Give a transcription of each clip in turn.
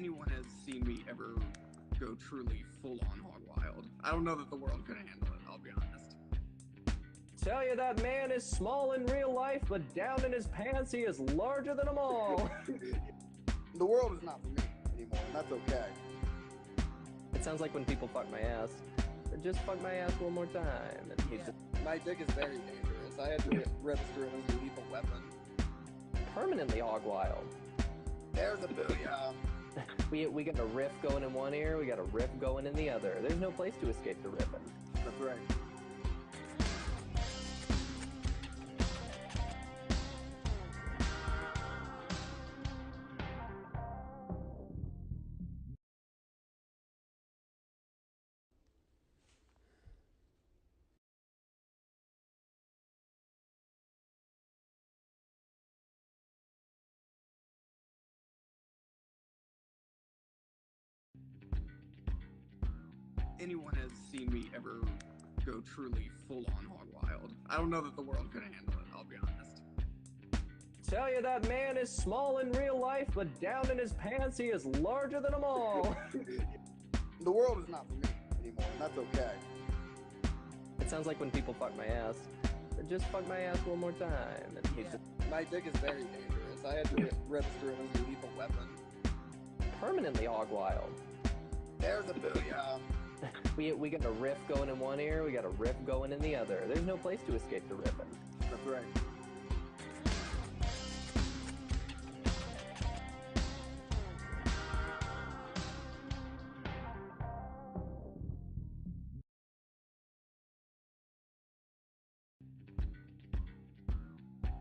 anyone has seen me ever go truly full-on hog wild. I don't know that the world could handle it, I'll be honest. Tell you that man is small in real life, but down in his pants he is larger than them all. The world is not for me anymore, and that's okay. It sounds like when people fuck my ass. Just fuck my ass one more time. My dick is very dangerous. I had to register it as a lethal weapon. Permanently hog wild. There's a booyah. We got a riff going in one ear, we got a riff going in the other. There's no place to escape the riffing. That's right. Anyone has seen me ever go truly full-on hog wild. I don't know that the world could handle it, I'll be honest. Tell you that man is small in real life, but down in his pants he is larger than them all. The world is not for me anymore, and that's okay. It sounds like when people fuck my ass. Just fuck my ass one more time. My dick is very dangerous. I had to register it as a lethal weapon. Permanently hog wild. There's a booyah. We got a riff going in one ear, we got a riff going in the other. There's no place to escape the riffing. That's right.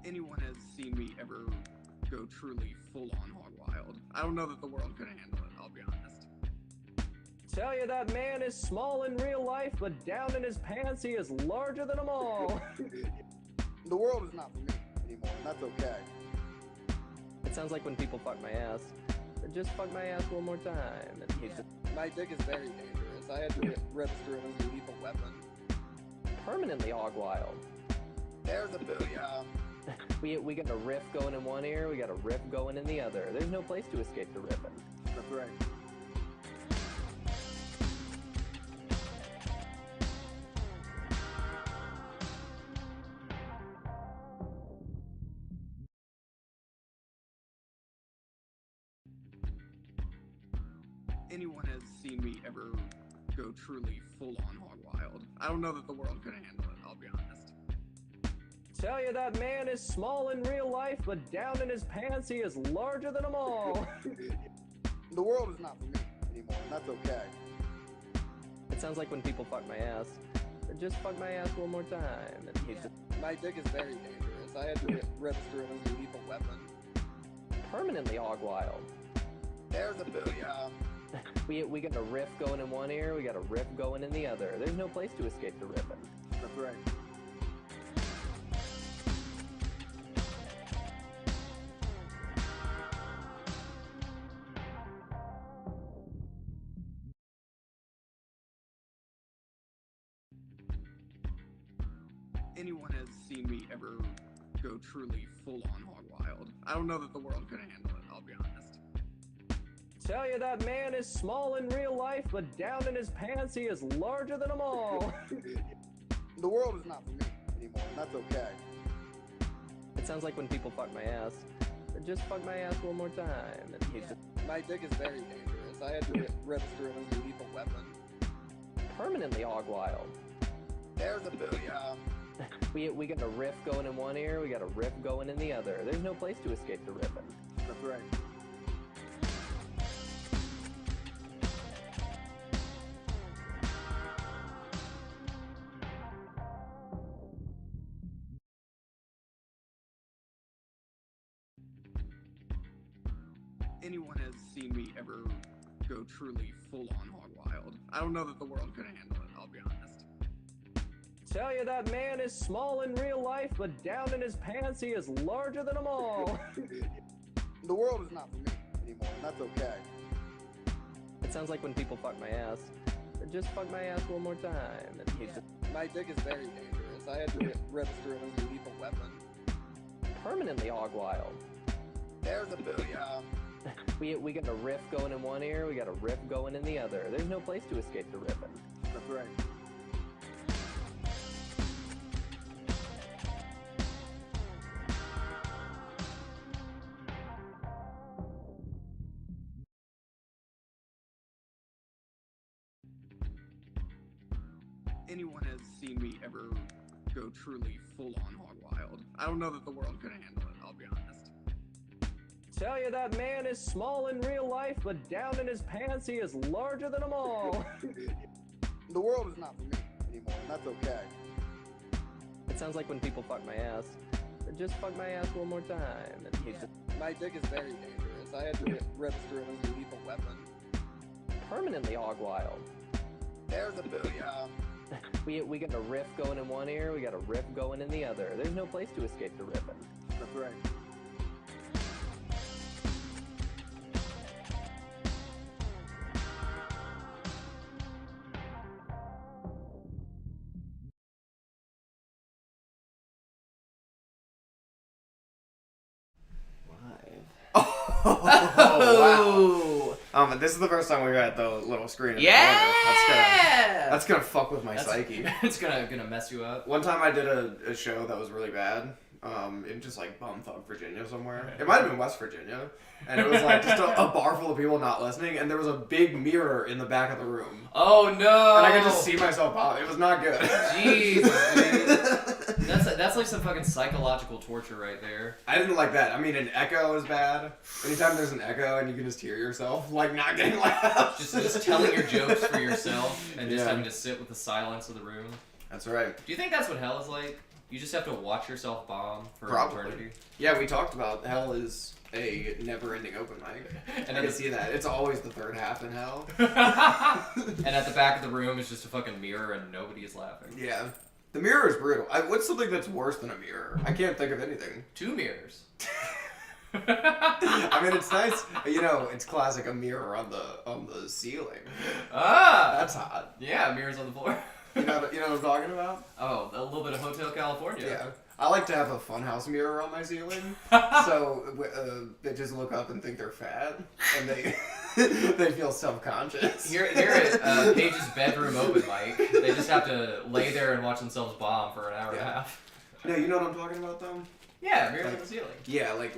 Anyone has seen me ever go truly full-on hog wild. I don't know that the world could handle it, I'll be honest. Tell you that man is small in real life, but down in his pants he is larger than them all. The world is not for me anymore, and that's okay. It sounds like when people fuck my ass. Just fuck my ass one more time. My dick is very dangerous. I had to register it as a lethal weapon. Permanently hog wild. There's a booyah. We got a riff going in one ear, we got a riff going in the other. There's no place to escape the riffing. That's right. Anyone has seen me ever go truly full-on hog wild. I don't know that the world could handle it, I'll be honest. Tell you that man is small in real life, but down in his pants he is larger than them all. The world is not for me anymore, and that's okay. It sounds like when people fuck my ass. Just fuck my ass one more time. My dick is very dangerous. I had to register it as a lethal weapon. Permanently hog wild. There's a booyah. We got a riff going in one ear, we got a riff going in the other. There's no place to escape the riffing. That's right. Anyone has seen me ever go truly full-on hog wild. I don't know that the world could handle it, I'll be honest. Tell you that man is small in real life, but down in his pants he is larger than them all. The world is not for me anymore, and that's okay. It sounds like when people fuck my ass. Just fuck my ass one more time. My dick is very dangerous. I had to register it as a lethal weapon. Permanently hog wild. There's a booyah. We got a riff going in one ear, we got a riff going in the other. There's no place to escape the riffing. That's right. Anyone has seen me ever go truly full-on hog wild. I don't know that the world could handle it, I'll be honest. Tell you that man is small in real life, but down in his pants he is larger than them all. The world is not for me anymore, and that's okay. It sounds like when people fuck my ass. Just fuck my ass one more time. My dick is very dangerous. I had to register it as a lethal weapon. Permanently hog wild. There's a booyah. We got a riff going in one ear, we got a riff going in the other. There's no place to escape the riffing. That's right. Anyone has seen me ever go truly full on hog wild. I don't know that the world could handle it, I'll be honest. Tell you that man is small in real life, but down in his pants he is larger than them all. The world is not for me anymore, and that's okay. It sounds like when people fuck my ass. Just fuck my ass one more time. And he's just My dick is very dangerous. I had to register it as a lethal weapon. permanently hog wild. There's a booyah. We got a riff going in one ear, we got a riff going in the other. There's no place to escape the riffing. That's right. Oh, wow. This is the first time we got the little screen. Yeah! That's gonna fuck with my psyche. It's gonna mess you up. One time I did a show that was really bad. In just like bumfuck Virginia somewhere. It might have been West Virginia. And it was like just a bar full of people not listening, and there was a big mirror in the back of the room. Oh no! And I could just see myself pop. It was not good. Jesus, dude. That's like some fucking psychological torture right there. I didn't like that. I mean, an echo is bad. Anytime there's an echo and you can just hear yourself, like, not getting laughs. Just telling your jokes for yourself and just Yeah. having to sit with the silence of the room. That's right. Do you think that's what hell is like? You just have to watch yourself bomb for Probably. eternity? Yeah, we talked about hell is a never-ending open mic. And I can see that. It's always the third half in hell. And at the back of the room is just a fucking mirror and nobody is laughing. Yeah. The mirror is brutal. What's something that's worse than a mirror? I can't think of anything. 2 mirrors. I mean, it's nice. You know, it's classic. A mirror on the ceiling. Ah! That's hot. Yeah, mirrors on the floor. You know what I'm talking about? Oh, a little bit of Hotel California. Yeah. I like to have a funhouse mirror on my ceiling, so they just look up and think they're fat, and they they feel self-conscious. Here at Paige's bedroom open mic, they just have to lay there and watch themselves bomb for an hour and a half. No, you know what I'm talking about, though? Yeah, mirrors on the ceiling. Yeah, like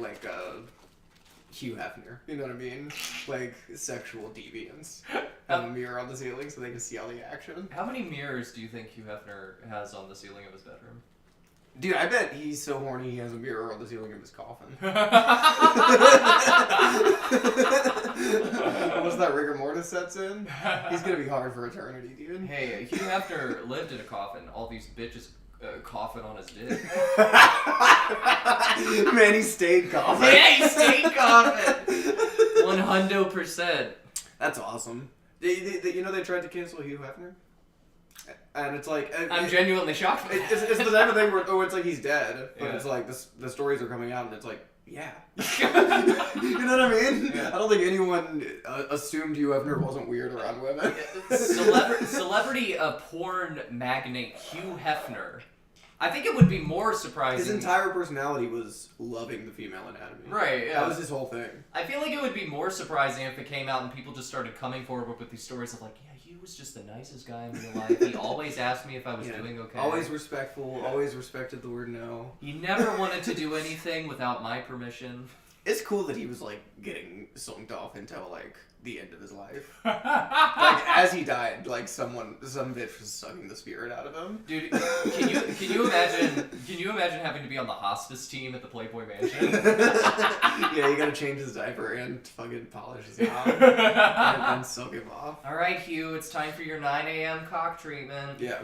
Hugh Hefner. You know what I mean? Like sexual deviance. Have a mirror on the ceiling so they can see all the action. How many mirrors do you think Hugh Hefner has on the ceiling of his bedroom? Dude, I bet he's so horny he has a mirror on the ceiling of his coffin. Once that rigor mortis sets in, he's gonna be hard for eternity, dude. Hey, Hugh Hefner lived in a coffin. All these bitches coffin on his dick. Man, he stayed coffin. Yeah, he stayed coffin. 100%. That's awesome. You know they tried to cancel Hugh Hefner? And it's like... I'm genuinely shocked by that. It's the type of thing where, it's like he's dead, but Yeah. it's like the stories are coming out and it's like, yeah. You know what I mean? Yeah. I don't think anyone assumed Hugh Hefner wasn't weird around women. Celebrity porn magnate Hugh Hefner. I think it would be more surprising. His entire personality was loving the female anatomy. Right, yeah. That was his whole thing. I feel like it would be more surprising if it came out and people just started coming forward with these stories of like, yeah, he was just the nicest guy in real life. He always asked me if I was doing okay. Always respectful, always respected the word no. He never wanted to do anything without my permission. It's cool that he was like getting sunked off until like the end of his life. Like as he died, like some bitch was sucking the spirit out of him. Dude, can you imagine having to be on the hospice team at the Playboy Mansion? Yeah, you gotta change his diaper and fucking polish his knob and soak him off. All right, Hugh, it's time for your 9 a.m. cock treatment. Yeah,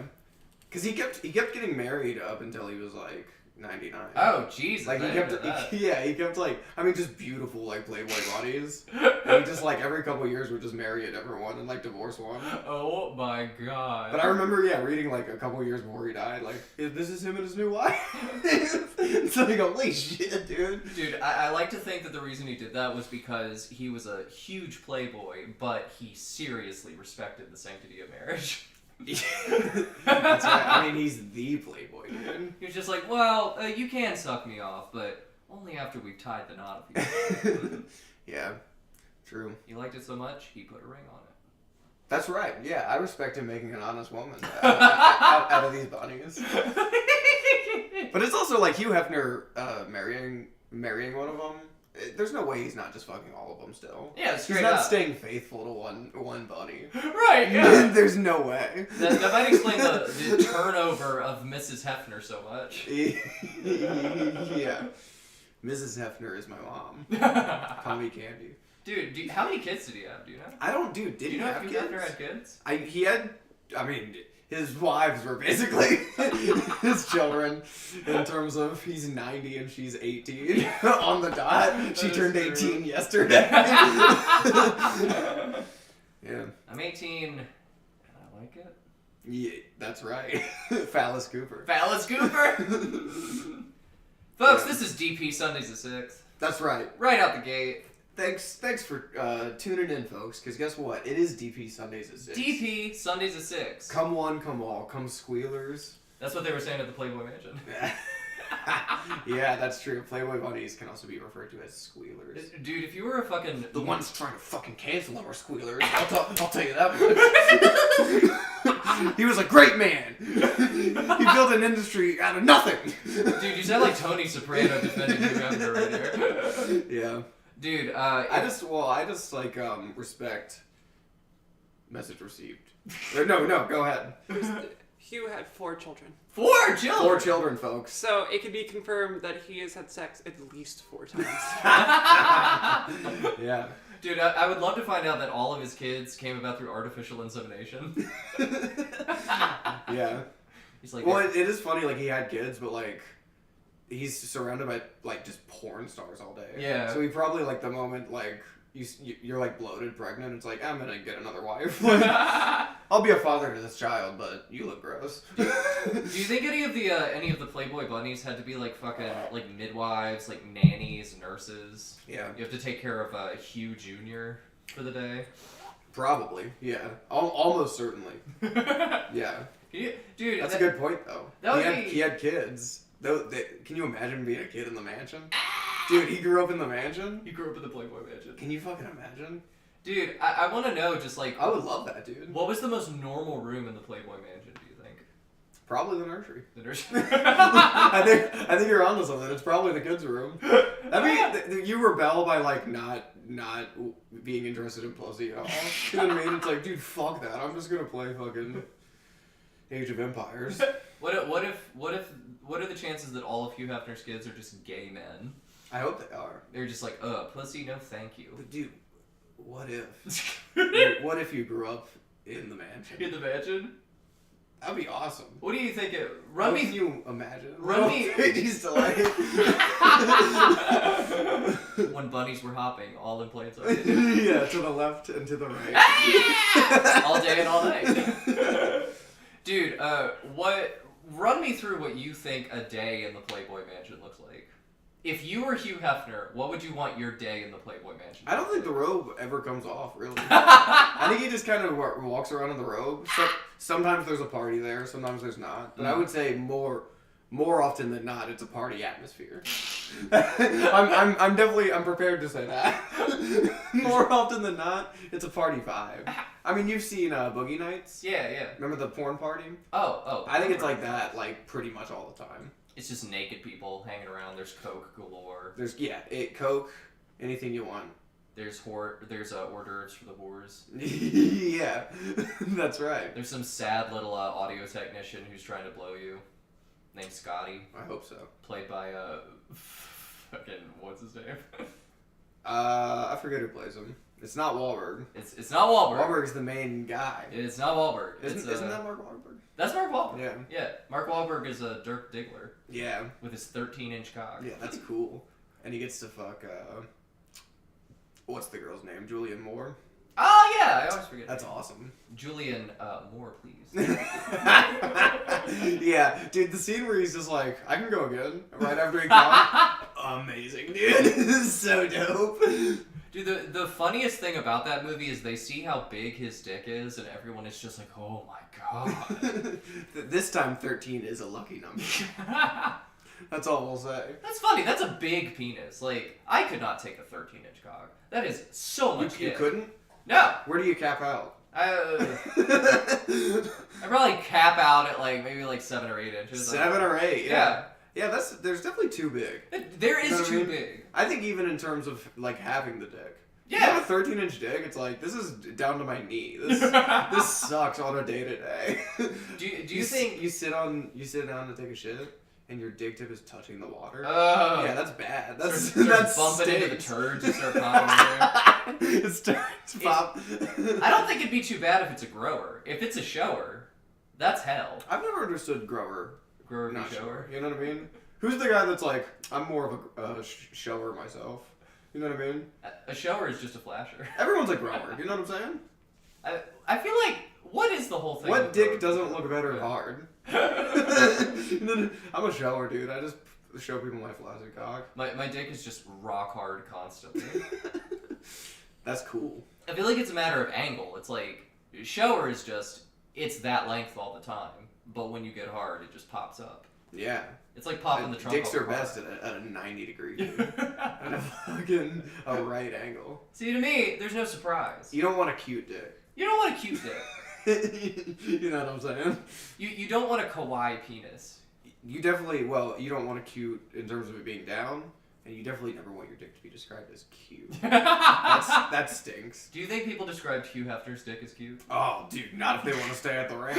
because he kept getting married up until he was like 99. Oh, Jesus. Like he kept like, I mean, just beautiful like Playboy bodies. And he just like every couple of years would just marry a different one and like divorce one. Oh my god. But I remember, reading like a couple of years before he died, like, this is him and his new wife. It's like, holy shit, dude. Dude, I like to think that the reason he did that was because he was a huge playboy, but he seriously respected the sanctity of marriage. That's right. I mean, he's the playboy, dude. He was just like, well, you can suck me off, but only after we've tied the knot of you. Yeah. True. He liked it so much, he put a ring on it. That's right. Yeah, I respect him making an honest woman out of these bunnies. But it's also like Hugh Hefner marrying one of them. There's no way he's not just fucking all of them still. Yeah, he's straight not up. staying faithful to one bunny. Right, yeah. There's no way. That might explain the turnover of Mrs. Hefner so much. Yeah. Mrs. Hefner is my mom. Call me Candy. Dude, how many kids did he have? Do you know? I don't, dude. Do you know if Hugh Hefner had kids? His wives were basically his children in terms of he's 90 and she's 18 on the dot. She turned 18 yesterday. Yeah. I'm 18 and I like it. Yeah, that's right. Phallus Cooper. Phallus Cooper! Folks, this is DP Sundays at 6. That's right. Right out the gate. Thanks for tuning in, folks, because guess what? It is DP Sundays at 6. DP Sundays at 6. Come one, come all. Come squealers. That's what they were saying at the Playboy Mansion. Yeah, that's true. Playboy bunnies can also be referred to as squealers. Dude, if you were a fucking... The ones trying to fucking cancel them are squealers. I'll tell you that much. He was a great man. He built an industry out of nothing. Dude, you sound like Tony Soprano defending Hugh Hefner right here. Yeah. Dude, I just respect message received. No, go ahead. Hugh had 4 children. 4 children! 4 children, folks. So it can be confirmed that he has had sex at least 4 times. Yeah. Dude, I would love to find out that all of his kids came about through artificial insemination. Yeah. He's like, Well, it is funny, like, he had kids, but, like, he's surrounded by, like, just porn stars all day. Yeah. So he probably, like, the moment, like, you're, like, bloated, pregnant, it's like, I'm gonna get another wife. Like, I'll be a father to this child, but you look gross. Do you think any of the Playboy bunnies had to be, like, fucking, like, midwives, like, nannies, nurses? Yeah. You have to take care of Hugh Jr. for the day? Probably, yeah. Almost certainly. Yeah. Dude, That's a good point, though. That He had kids. Can you imagine being a kid in the mansion? Dude, he grew up in the mansion? He grew up in the Playboy Mansion. Can you fucking imagine? Dude, I want to know, just like... I would love that, dude. What was the most normal room in the Playboy Mansion, do you think? Probably the nursery. The nursery? I think you're onto something. It's probably the kids' room. I mean, you rebel by, like, not being interested in pussy at all. You know what I mean? It's like, dude, fuck that. I'm just gonna play fucking Age of Empires. What are the chances that all of Hugh Hefner's kids are just gay men? I hope they are. They're just like, pussy, no thank you. But dude, what if? What if you grew up in the mansion? In the mansion? That'd be awesome. What do you think? Can you imagine? Run me. He's delight. When bunnies were hopping, all in plain sight. Yeah, to the left and to the right. All day and all night. Dude, run me through what you think a day in the Playboy Mansion looks like. If you were Hugh Hefner, what would you want your day in the Playboy Mansion to I don't look think the like? robe ever comes off, really. I think he just kind of walks around in the robe. So, sometimes there's a party there, sometimes there's not. But I would say more often than not, it's a party atmosphere. I'm prepared to say that. More often than not, it's a party vibe. I mean, you've seen Boogie Nights? Yeah. Remember the porn party? Oh. I think it's like that, like, pretty much all the time. It's just naked people hanging around. There's coke galore. There's, Coke, anything you want. There's hors d'oeuvres for the whores. Yeah, that's right. There's some sad little audio technician who's trying to blow you, named Scotty, I hope so. played by fucking what's his name? I forget who plays him. It's not Wahlberg. It's not Wahlberg. Wahlberg's the main guy. It's not Wahlberg. Isn't that Mark Wahlberg? That's Mark Wahlberg. Yeah. Yeah. Mark Wahlberg is a Dirk Diggler Yeah. with his 13-inch cock. Yeah, that's cool. And he gets to fuck, what's the girl's name? Julianne Moore? Oh yeah, I always forget. That's awesome. Julian Moore, please. Yeah, dude, the scene where he's just like, I can go again, right after he comes. Amazing, dude. This is so dope. Dude, the funniest thing about that movie is they see how big his dick is, and everyone is just like, oh my god. This time 13 is a lucky number. That's all we'll say. That's funny. That's a big penis. Like, I could not take a 13-inch cock. That is so much You dick. couldn't? No. Where do you cap out? I probably cap out at like maybe like 7 or 8 inches. 7 or 8, Yeah. Yeah, there's definitely too big. There is You know what I too mean? big. I think even in terms of like having the dick. Yeah. You have a 13-inch dick, it's like, this is down to my knee. This sucks on a day-to-day. Do you think you sit down to take a shit and your dick tip is touching the water? Oh. Yeah, that's bad. That's Starts bumping into the turds and start popping in there. It starts pop. I don't think it'd be too bad if it's a grower. If it's a shower, that's hell. I've never understood grower. Grower Not be shower. You know what I mean? Who's the guy that's like, I'm more of a shower myself? You know what I mean? A shower is just a flasher. Everyone's a grower. You know what I'm saying? I feel like, what is the whole thing? What with dick growers? doesn't look better hard? I'm a shower dude. I just show people my flaccid cock. My dick is just rock hard constantly. That's cool. I feel like it's a matter of angle. It's like, shower is just, it's that length all the time. But when you get hard, it just pops up. Yeah. It's like popping the trunk Dicks off are a car. best at a 90-degree angle. At a fucking a right angle. See, to me, there's no surprise. You don't want a cute dick. You don't want a cute dick. You know what I'm saying? You don't want a kawaii penis. You definitely, well, you don't want a cute in terms of it being down, and you definitely never want your dick to be described as cute. That stinks. Do you think people described Hugh Hefner's dick as cute? Oh, dude, not if they want to stay at the ranch.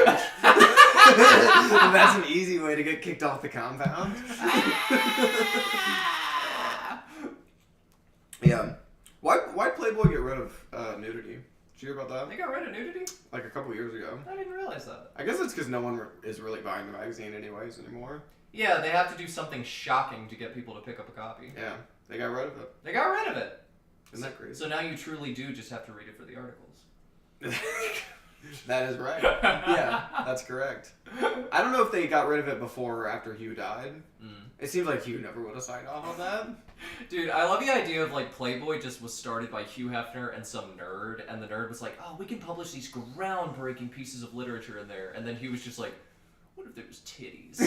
That's an easy way to get kicked off the compound. Yeah. Why Playboy get rid of nudity? Did you hear about that? They got rid of nudity? Like a couple years ago. I didn't realize that. I guess it's because no one is really buying the magazine anyways anymore. Yeah, they have to do something shocking to get people to pick up a copy. Yeah, they got rid of it. They got rid of it. Isn't that crazy? So now you truly do just have to read it for the articles. That is right. Yeah, that's correct. I don't know if they got rid of it before or after Hugh died. It seems like Hugh never would have signed off on that. Dude, I love the idea of like Playboy just was started by Hugh Hefner and some nerd, and the nerd was like, oh, we can publish these groundbreaking pieces of literature in there, and then he was just like, what if there was titties?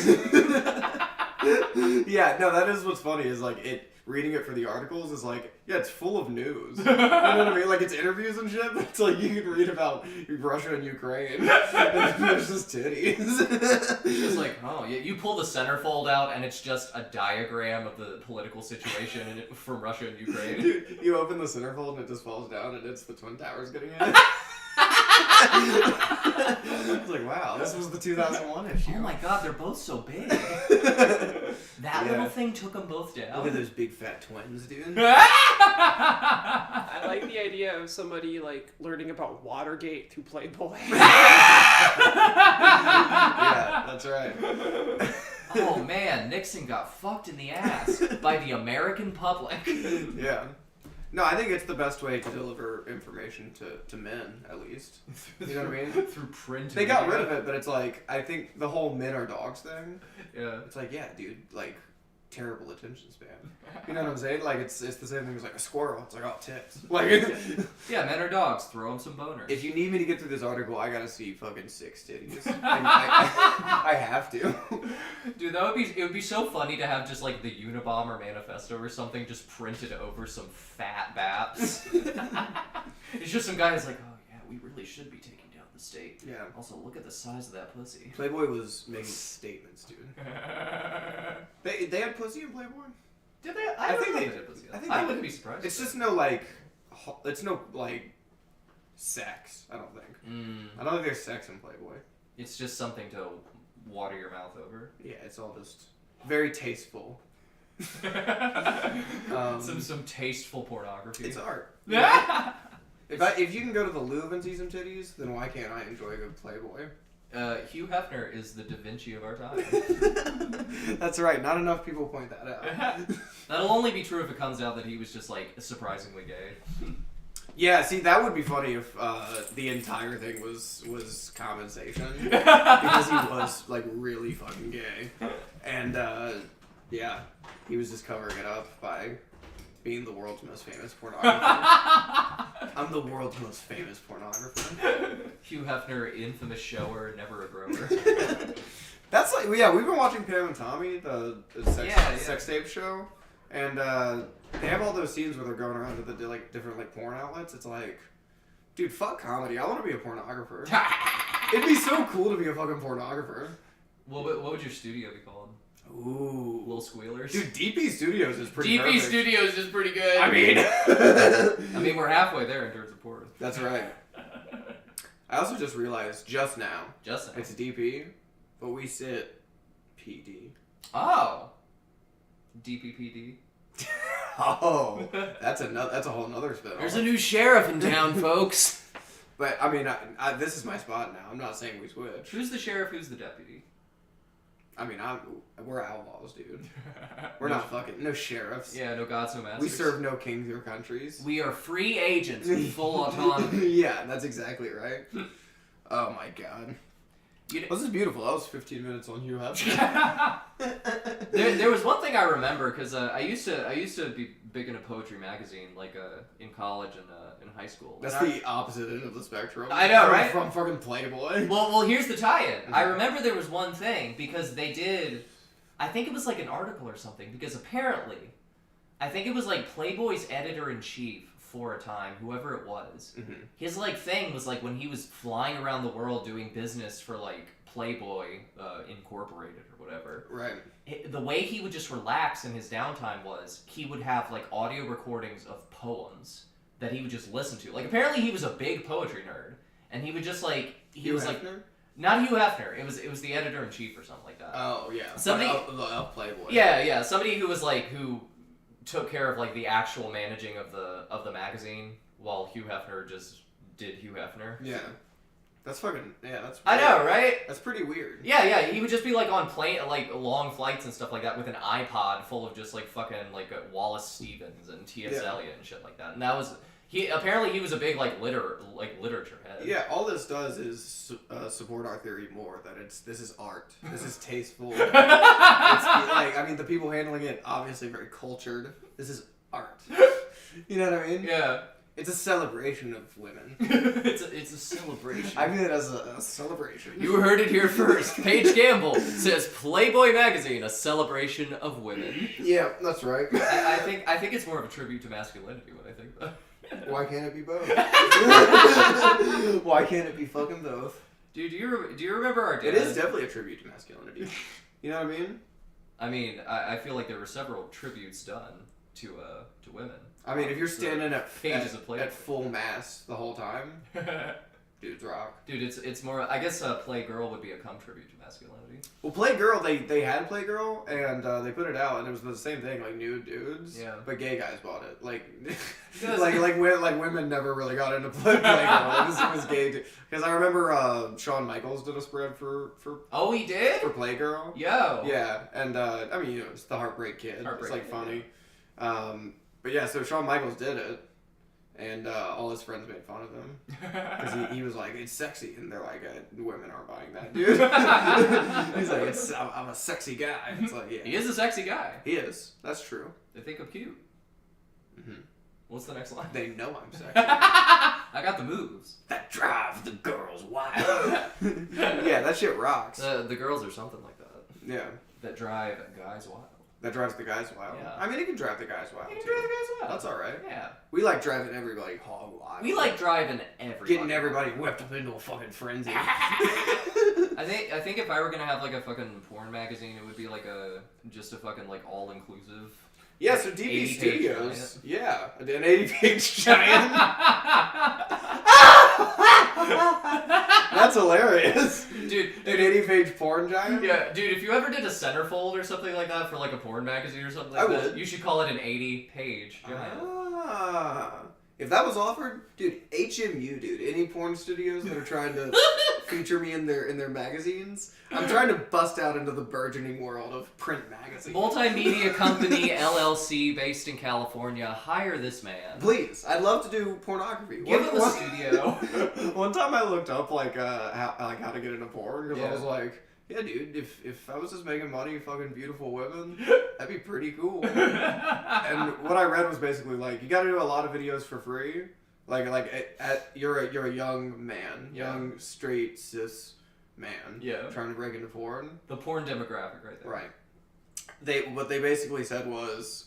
Yeah, no, that is what's funny is like reading it for the articles is like, yeah, it's full of news. You know what I mean? Like it's interviews and shit, but it's like you can read about Russia and Ukraine. And there's just titties. It's just like, oh, yeah, you pull the centerfold out and it's just a diagram of the political situation from Russia and Ukraine. Dude, you open the centerfold and it just falls down and it's the Twin Towers getting hit. It's like, wow, this was the 2001 issue. Oh my god, they're both so big. That little thing took them both down. Look at those big fat twins, dude. I like the idea of somebody like learning about Watergate through Playboy. Yeah, that's right. Oh man, Nixon got fucked in the ass by the American public. Yeah. No, I think it's the best way to deliver information to men, at least. You know what I mean? Through print. They got rid of it, but it's like, I think the whole men are dogs thing, Yeah. it's like, yeah, dude, like, terrible attention span. You know what I'm saying? Like, it's the same thing as like a squirrel. It's like, oh, tits. Like, Yeah, men are dogs. Throw them some boners. if you need me to get through this article, I gotta see fucking 6 titties. I have to. Dude, it would be so funny to have just like the Unabomber manifesto or something just printed over some fat baps. It's just some guy who's like, oh yeah, we really should be taking down the state. Yeah. Also, look at the size of that pussy. Playboy was making statements, dude. They had pussy in Playboy? Did they? I think they did. did. I wouldn't be surprised. It's just no like sex. I don't think. I don't think there's sex in Playboy. It's just something to water your mouth over. Yeah, it's all just very tasteful. Some tasteful pornography. It's art. Yeah. If you can go to the Louvre and see some titties, then why can't I enjoy a good Playboy? Hugh Hefner is the Da Vinci of our time. That's right. Not enough people point that out. That'll only be true if it comes out that he was just like surprisingly gay. Yeah, see, that would be funny if the entire thing was compensation because he was like really fucking gay, and yeah, he was just covering it up by being the world's most famous pornographer. I'm the world's most famous pornographer. Hugh Hefner, infamous shower, never a grower. That's like, yeah, we've been watching Pam and Tommy, the sex tape show, and they have all those scenes where they're going around to the like different like porn outlets. It's like, dude, fuck comedy. I want to be a pornographer. It'd be so cool to be a fucking pornographer. What would your studio be called? Ooh, Little Squealers. dude, DP Studios is pretty. DP perfect. Studios is pretty good. I mean, we're halfway there in terms of porn. that's right. I also just realized just now it's DP, but we sit PD. Oh. DPPD. Oh, that's a whole nother spin. There's a new sheriff in town, folks. But I mean, this is my spot now. I'm not saying we switch. Who's the sheriff? Who's the deputy? I mean, we're outlaws, dude. We're not fucking no sheriffs. Yeah, no gods, no masters. We serve no kings or countries. We are free agents with full autonomy. Yeah, that's exactly right. Oh my god. This is beautiful. That was 15 minutes on you, there was one thing I remember because I used to be big into poetry magazine, like in college and in high school. That's the opposite end of the spectrum. I know, right? From fucking Playboy. Well, here's the tie-in. I remember there was one thing because they did. I think it was like an article or something because apparently, I think it was like Playboy's editor-in-chief for a time, whoever it was. Mm-hmm. His like thing was like when he was flying around the world doing business for like Playboy Incorporated or whatever. Right. The way he would just relax in his downtime was he would have like audio recordings of poems that he would just listen to. Like apparently he was a big poetry nerd, and he would just like Hugh Hefner? Not Hugh Hefner. It was the editor in chief or something like that. Oh yeah. Somebody of Playboy. Yeah. Somebody who was like who took care of like the actual managing of the magazine while Hugh Hefner just did Hugh Hefner. Yeah. That's fucking that's weird. I know, right? That's pretty weird. Yeah, he would just be like on long flights and stuff like that with an iPod full of just like fucking like Wallace Stevens and T.S. Eliot and shit like that. And that was he was a big like literature head. Yeah, all this does is support our theory more that this is art. This is tasteful. It's like, I mean, the people handling it obviously very cultured. This is art. You know what I mean? Yeah. It's a celebration of women. it's a celebration. I mean it as a celebration. You heard it here first. Paige Gamble says Playboy magazine, a celebration of women. Yeah, that's right. I think it's more of a tribute to masculinity when I think that. Why can't it be both? Why can't it be fucking both? Dude, do you remember our dad? It is definitely a tribute to masculinity. You know what I mean? I mean, I feel like there were several tributes done to women. I mean, if you're standing at full mass the whole time, dudes rock. Dude, it's more. I guess Playgirl would be a tribute to masculinity. Well, Playgirl, they had Playgirl, and they put it out, and it was the same thing, like nude dudes. Yeah. But gay guys bought it, like like women never really got into Playgirl. It was gay. Because I remember Shawn Michaels did a spread for. Oh, he did. For Playgirl. Yo. Yeah, and I mean, it's the Heartbreak Kid. It's like funny. Yeah. But yeah, so Shawn Michaels did it, and all his friends made fun of him because he was like, "It's sexy," and they're like, "Women aren't buying that, dude." He's like, "I'm a sexy guy." It's like, yeah, he is a sexy guy. He is. That's true. They think I'm cute. Mm-hmm. What's the next line? They know I'm sexy. I got the moves that drive the girls wild. Yeah, that shit rocks. The girls are something like that. Yeah. That drive guys wild. That drives the guys wild. Yeah. I mean, it can drive the guys wild. It can drive the guys wild. That's all right. Yeah. We like driving everybody hog wild. We like driving everybody. Getting everybody whipped up into a fucking frenzy. I think if I were gonna have like a fucking porn magazine, it would be like just a fucking like all inclusive. Yeah, so DP Studios. Yeah, an 80-page giant. That's hilarious. Dude, an 80-page porn giant? Yeah, dude, if you ever did a centerfold or something like that for like a porn magazine or something like that, you should call it an 80-page giant. If that was offered, dude, HMU, dude, any porn studios that are trying to feature me in their magazines, I'm trying to bust out into the burgeoning world of print magazines. Multimedia company LLC based in California, hire this man. Please, I'd love to do pornography. Give him a studio. One time I looked up how to get into porn because I was like, yeah, dude, if I was just making money fucking beautiful women, that'd be pretty cool. And what I read was basically like, you gotta do a lot of videos for free. You're a young man, young, straight, cis, man. Yeah. Trying to break into porn. The porn demographic right there. Right. What they basically said was,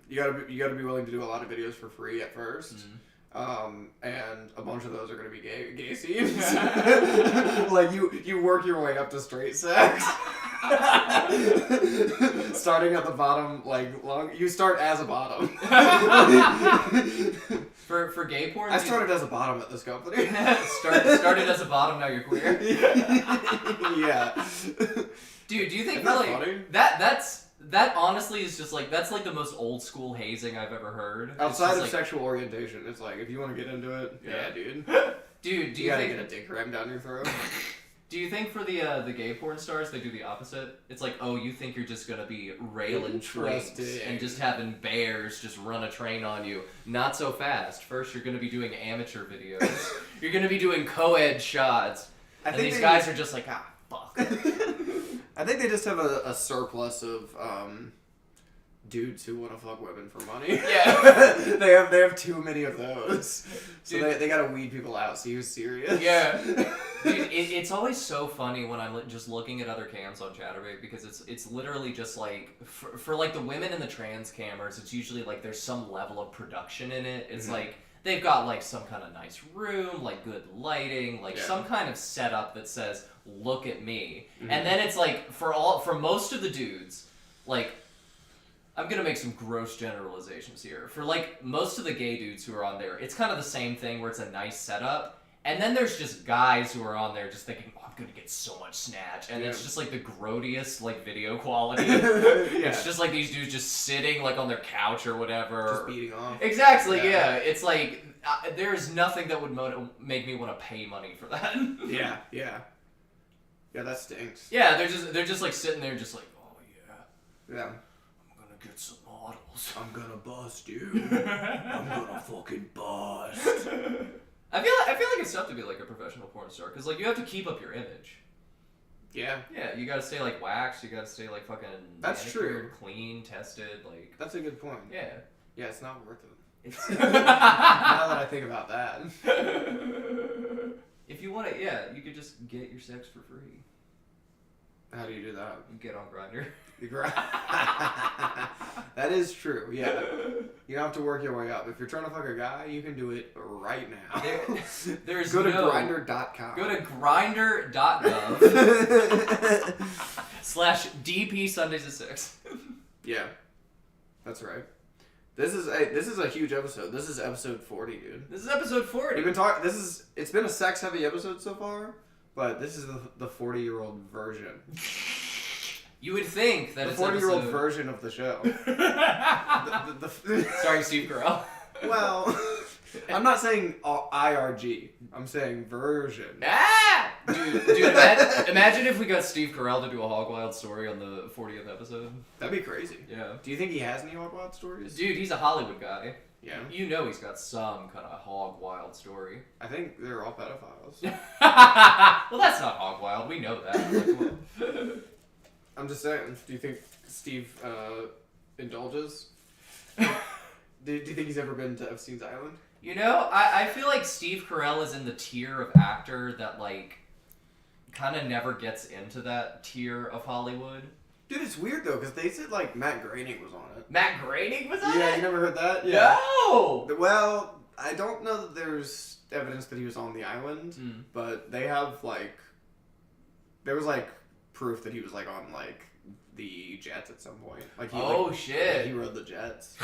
you gotta be willing to do a lot of videos for free at first. And a bunch of those are gonna be gay scenes. Like you work your way up to straight sex. Starting at the bottom, you start as a bottom. For gay porn, I started as a bottom at this company. started as a bottom, now you're queer. Yeah. Dude, do you think Isn't that really funny? that honestly is just like that's like the most old school hazing I've ever heard. Outside of like, sexual orientation, it's like if you want to get into it, yeah dude. Dude, do You you gotta think get a dick rammed down your throat. do you think for the gay porn stars they do the opposite? It's like, oh, you think you're just gonna be railing twinks Interesting. and just having bears just run a train on you? Not so fast. First, you're gonna be doing amateur videos. You're gonna be doing co-ed shots. And these guys are just like, ah, fuck. I think they just have a surplus of dudes who want to fuck women for money. Yeah. they have too many of those. So Dude. they gotta weed people out, see who's serious. Yeah. Dude, it's always so funny when I'm just looking at other cams on Chatterbait because it's literally just like for like the women and the trans cammers, it's usually like there's some level of production in it. It's like they've got like some kind of nice room, like good lighting, like some kind of setup that says look at me. And then it's like for most of the dudes, like I'm gonna make some gross generalizations here. For like most of the gay dudes who are on there, it's kind of the same thing where it's a nice setup. And then there's just guys who are on there just thinking, oh, I'm gonna get so much snatch. And it's just like the grodiest like video quality. It's just like these dudes just sitting like on their couch or whatever. Just beating off. Exactly, yeah. It's like, there's nothing that would make me want to pay money for that. Yeah. Yeah, that stinks. Yeah, they're just like sitting there just like, oh yeah. Yeah. I'm gonna get some models. I'm gonna bust you. I'm gonna fucking bust. I feel like it's tough to be like a professional porn star because like you have to keep up your image. Yeah. Yeah, you gotta stay like waxed. You gotta stay like fucking. That's manicured, clean, tested. Like. That's a good point. Yeah. Yeah, it's not worth it. It's Now that I think about that. If you want it, yeah, you could just get your sex for free. How do you do that? You get on Grindr. That is true, yeah. You don't have to work your way up. If you're trying to fuck a guy, you can do it right now. There's Go to no... Grindr.com. Go to grindr.gov /DP Sundays at 6. Yeah. That's right. This is a huge episode. This is episode 40, dude. This is episode 40. We've been talking. It's been a sex heavy episode so far, but this is the 40-year-old version. You would think that The it's 40-year-old episode... version of the show. Starring Steve Carell. Well, I'm not saying IRG. I'm saying version. Ah! Dude, imagine if we got Steve Carell to do a Hog Wild story on the 40th episode. That'd be crazy. Yeah. Do you think he has any Hog Wild stories? Dude, he's a Hollywood guy. Yeah. You know he's got some kind of Hog Wild story. I think they're all pedophiles. Well, that's not Hog Wild. We know that. Like, come on. I'm just saying. Do you think Steve indulges? Do you think he's ever been to Epstein's Island? You know, I feel like Steve Carell is in the tier of actor that, like, kind of never gets into that tier of Hollywood. Dude, it's weird, though, because they said, like, Matt Groening was on it. Matt Groening was on it? Yeah, you never heard that? No! Well, I don't know that there's evidence that he was on the island, but they have, like... There was, like, proof that he was, like, on, like, the jets at some point. Like, he, shit. He rode the jets.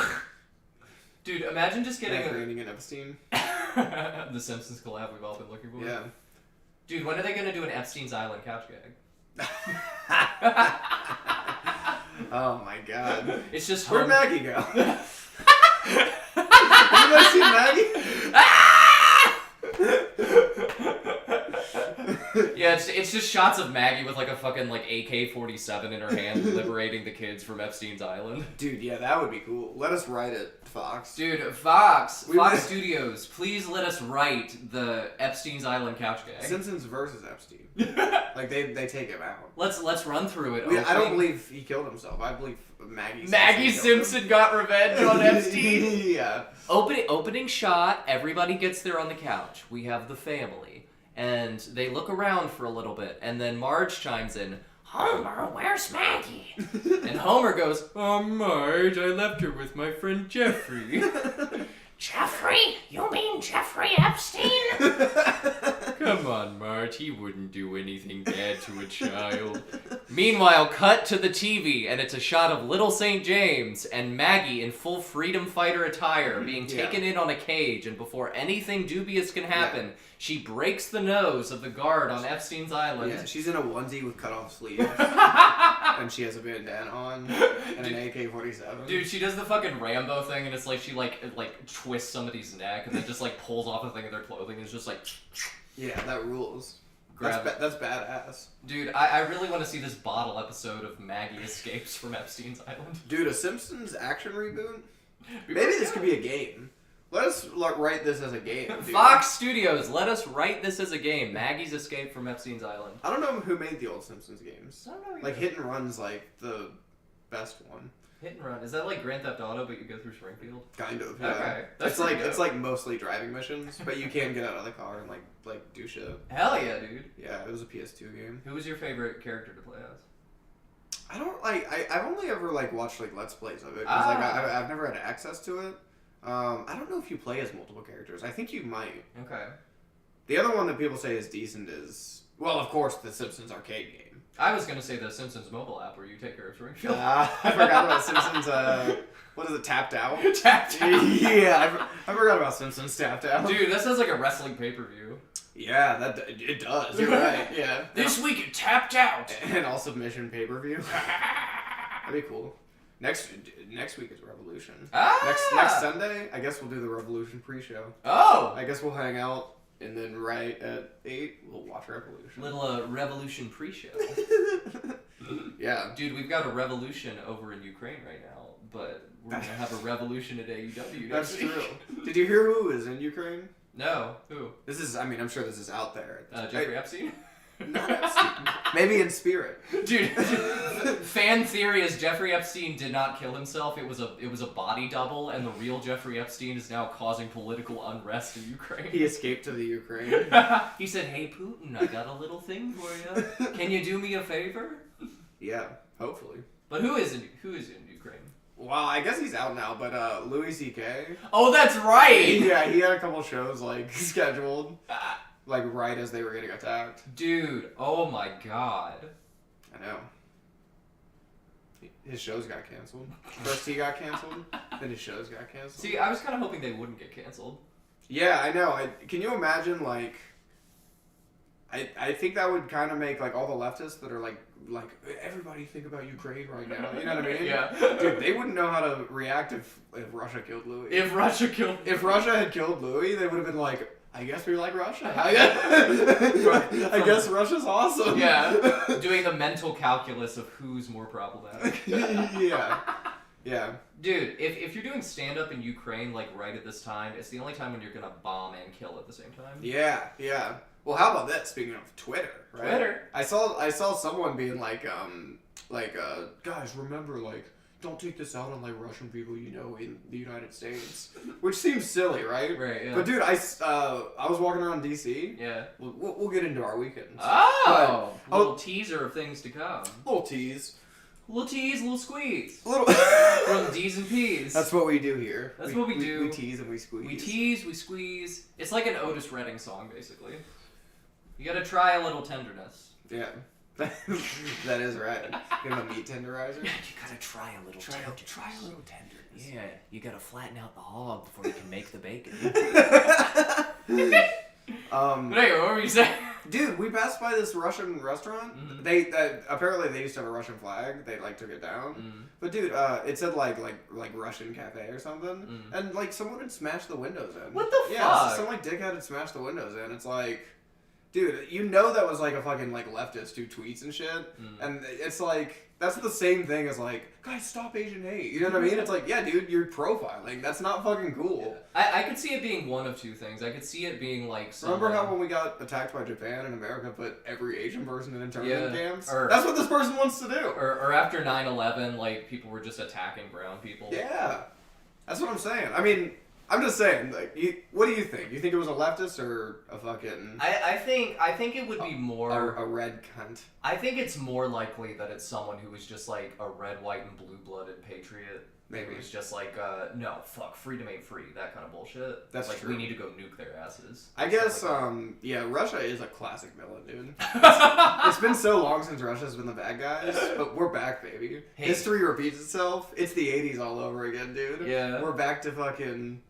Dude, imagine just getting Matt Groening and Epstein. the Simpsons collab we've all been looking for. Yeah. Dude, when are they going to do an Epstein's Island couch gag? Oh my god. It's just Where'd home. Maggie go? Have you guys seen Maggie? Yeah, it's just shots of Maggie with like a fucking like AK-47 in her hand liberating the kids from Epstein's Island. Dude, yeah, that would be cool. Let us write it, Fox. Dude, Fox might- Studios, please let us write the Epstein's Island couch gag. Simpsons versus Epstein. Like they take him out. Let's run through it. I don't believe he killed himself. I believe Maggie Simpson got revenge on Epstein. Yeah. Opening shot, everybody gets there on the couch. We have the family. and they look around for a little bit, and then Marge chimes in, Homer, where's Maggie? And Homer goes, oh, Marge, I left her with my friend Jeffrey. Jeffrey? You mean Jeffrey Epstein? Come on, Marge, he wouldn't do anything bad to a child. Meanwhile, cut to the TV, and it's a shot of Little St. James and Maggie in full freedom fighter attire being taken in on a cage, and before anything dubious can happen, she breaks the nose of the guard on Epstein's island. Yeah, she's in a onesie with cut-off sleeves, and she has a bandana on, and an AK-47. Dude, she does the fucking Rambo thing, and it's like she like twists somebody's neck, and then just like pulls off a thing of their clothing, and it's just like... Yeah, that rules. Grab That's badass. Dude, I really want to see this bottle episode of Maggie escapes from Epstein's island. Dude, a Simpsons action reboot? Maybe this could be a game. Let us write this as a game, dude. Fox Studios, let us write this as a game. Maggie's escape from Epstein's island. I don't know who made the old Simpsons games. I don't know either. Like, Hit and Run's like the best one. Hit and Run. Is that like Grand Theft Auto, but you go through Springfield? Kind of, yeah. Okay. It's like mostly driving missions, but you can get out of the car and like do shit. Hell yeah, dude. Yeah, it was a PS2 game. Who was your favorite character to play as? I don't I've only ever like watched like Let's Plays of it because like I've never had access to it. I don't know if you play as multiple characters. I think you might. Okay. The other one that people say is decent is, well, of course, the Simpsons arcade game. I was gonna say the Simpsons mobile app where you take care of Springfield. I forgot about Simpsons. What is it? Tapped Out. Tapped Out. Yeah, I forgot about Simpsons Tapped Out. Dude, that sounds like a wrestling pay-per-view. Yeah, it does. You're right. Yeah. This week it Tapped Out. And all submission pay-per-view. That'd be cool. Next week is Revolution. Next Sunday, I guess we'll do the Revolution pre-show. Oh. I guess we'll hang out. And then right at 8, we'll watch Revolution. Little Revolution pre-show. Yeah. Dude, we've got a revolution over in Ukraine right now, but we're going to have a revolution at AEW. That's true. Did you hear who is in Ukraine? No. Who? This is, I mean, I'm sure this is out there. Jeffrey Epstein? Not Epstein. Maybe in spirit. Dude, fan theory is Jeffrey Epstein did not kill himself. It was a body double, and the real Jeffrey Epstein is now causing political unrest in Ukraine. He escaped to the Ukraine. He said, "Hey Putin, I got a little thing for you. Can you do me a favor?" Yeah, hopefully. But who is in Ukraine? Well, I guess he's out now, but Louis C.K. Oh, that's right. Yeah, he had a couple shows like scheduled. Like, right as they were getting attacked. Dude, oh my god. I know. His shows got canceled. First he got canceled, then his shows got canceled. See, I was kind of hoping they wouldn't get canceled. Yeah, I know. Can you imagine, like... I think that would kind of make, like, all the leftists that are, like, everybody think about Ukraine right now. You know what I mean? Yeah. Dude, they wouldn't know how to react if Russia killed Louis. If Russia had killed Louis, they would have been like... I guess we like Russia. I guess Russia's awesome. Yeah, doing the mental calculus of who's more problematic. Yeah. Dude, if you're doing stand-up in Ukraine, like, right at this time, it's the only time when you're gonna bomb and kill at the same time. Yeah. Well, how about that, speaking of Twitter, right? Twitter? I saw someone being like, guys, remember, like, don't take this out on, like, Russian people you know in the United States. Which seems silly, right? Right, yeah. But, dude, I was walking around D.C. Yeah. We'll get into our weekends. Oh! A little teaser of things to come. Little tease. Little tease, little squeeze. Little... From D's and P's. That's what we do here. That's what we do. We tease and we squeeze. We tease, we squeeze. It's like an Otis Redding song, basically. You gotta try a little tenderness. Yeah. That is right. Give him a meat tenderizer. You gotta try a little tenderness. Try a little tenderness. Yeah, you gotta flatten out the hog before you can make the bacon. But anyway, what were you saying? Dude, we passed by this Russian restaurant. Mm-hmm. Apparently they used to have a Russian flag. They like took it down. Mm-hmm. But dude, it said like Russian cafe or something, and like someone had smashed the windows in. What the fuck? Yeah, some like dickhead had smashed the windows in. It's like, dude, you know that was like a fucking like leftist who tweets and shit, and it's like that's the same thing as like, guys, stop Asian hate. You know what I mean? It's like, yeah, dude, you're profiling. That's not fucking cool. Yeah. I could see it being one of two things. I could see it being like Remember how when we got attacked by Japan and America put every Asian person in internment camps? That's what this person wants to do. Or after 9/11, like people were just attacking brown people. Yeah. That's what I'm saying. I mean, I'm just saying, like, what do you think? You think it was a leftist or a fucking... I think it would be more... A red cunt. I think it's more likely that it's someone who was just like a red, white, and blue-blooded patriot. Maybe. It was just like, no, fuck, freedom ain't free, that kind of bullshit. That's like, true. we need to go nuke their asses. I guess, Like yeah, Russia is a classic villain, dude. It's been so long since Russia's been the bad guys, but we're back, baby. Hey. History repeats itself. It's the 80s all over again, dude. Yeah. We're back to fucking,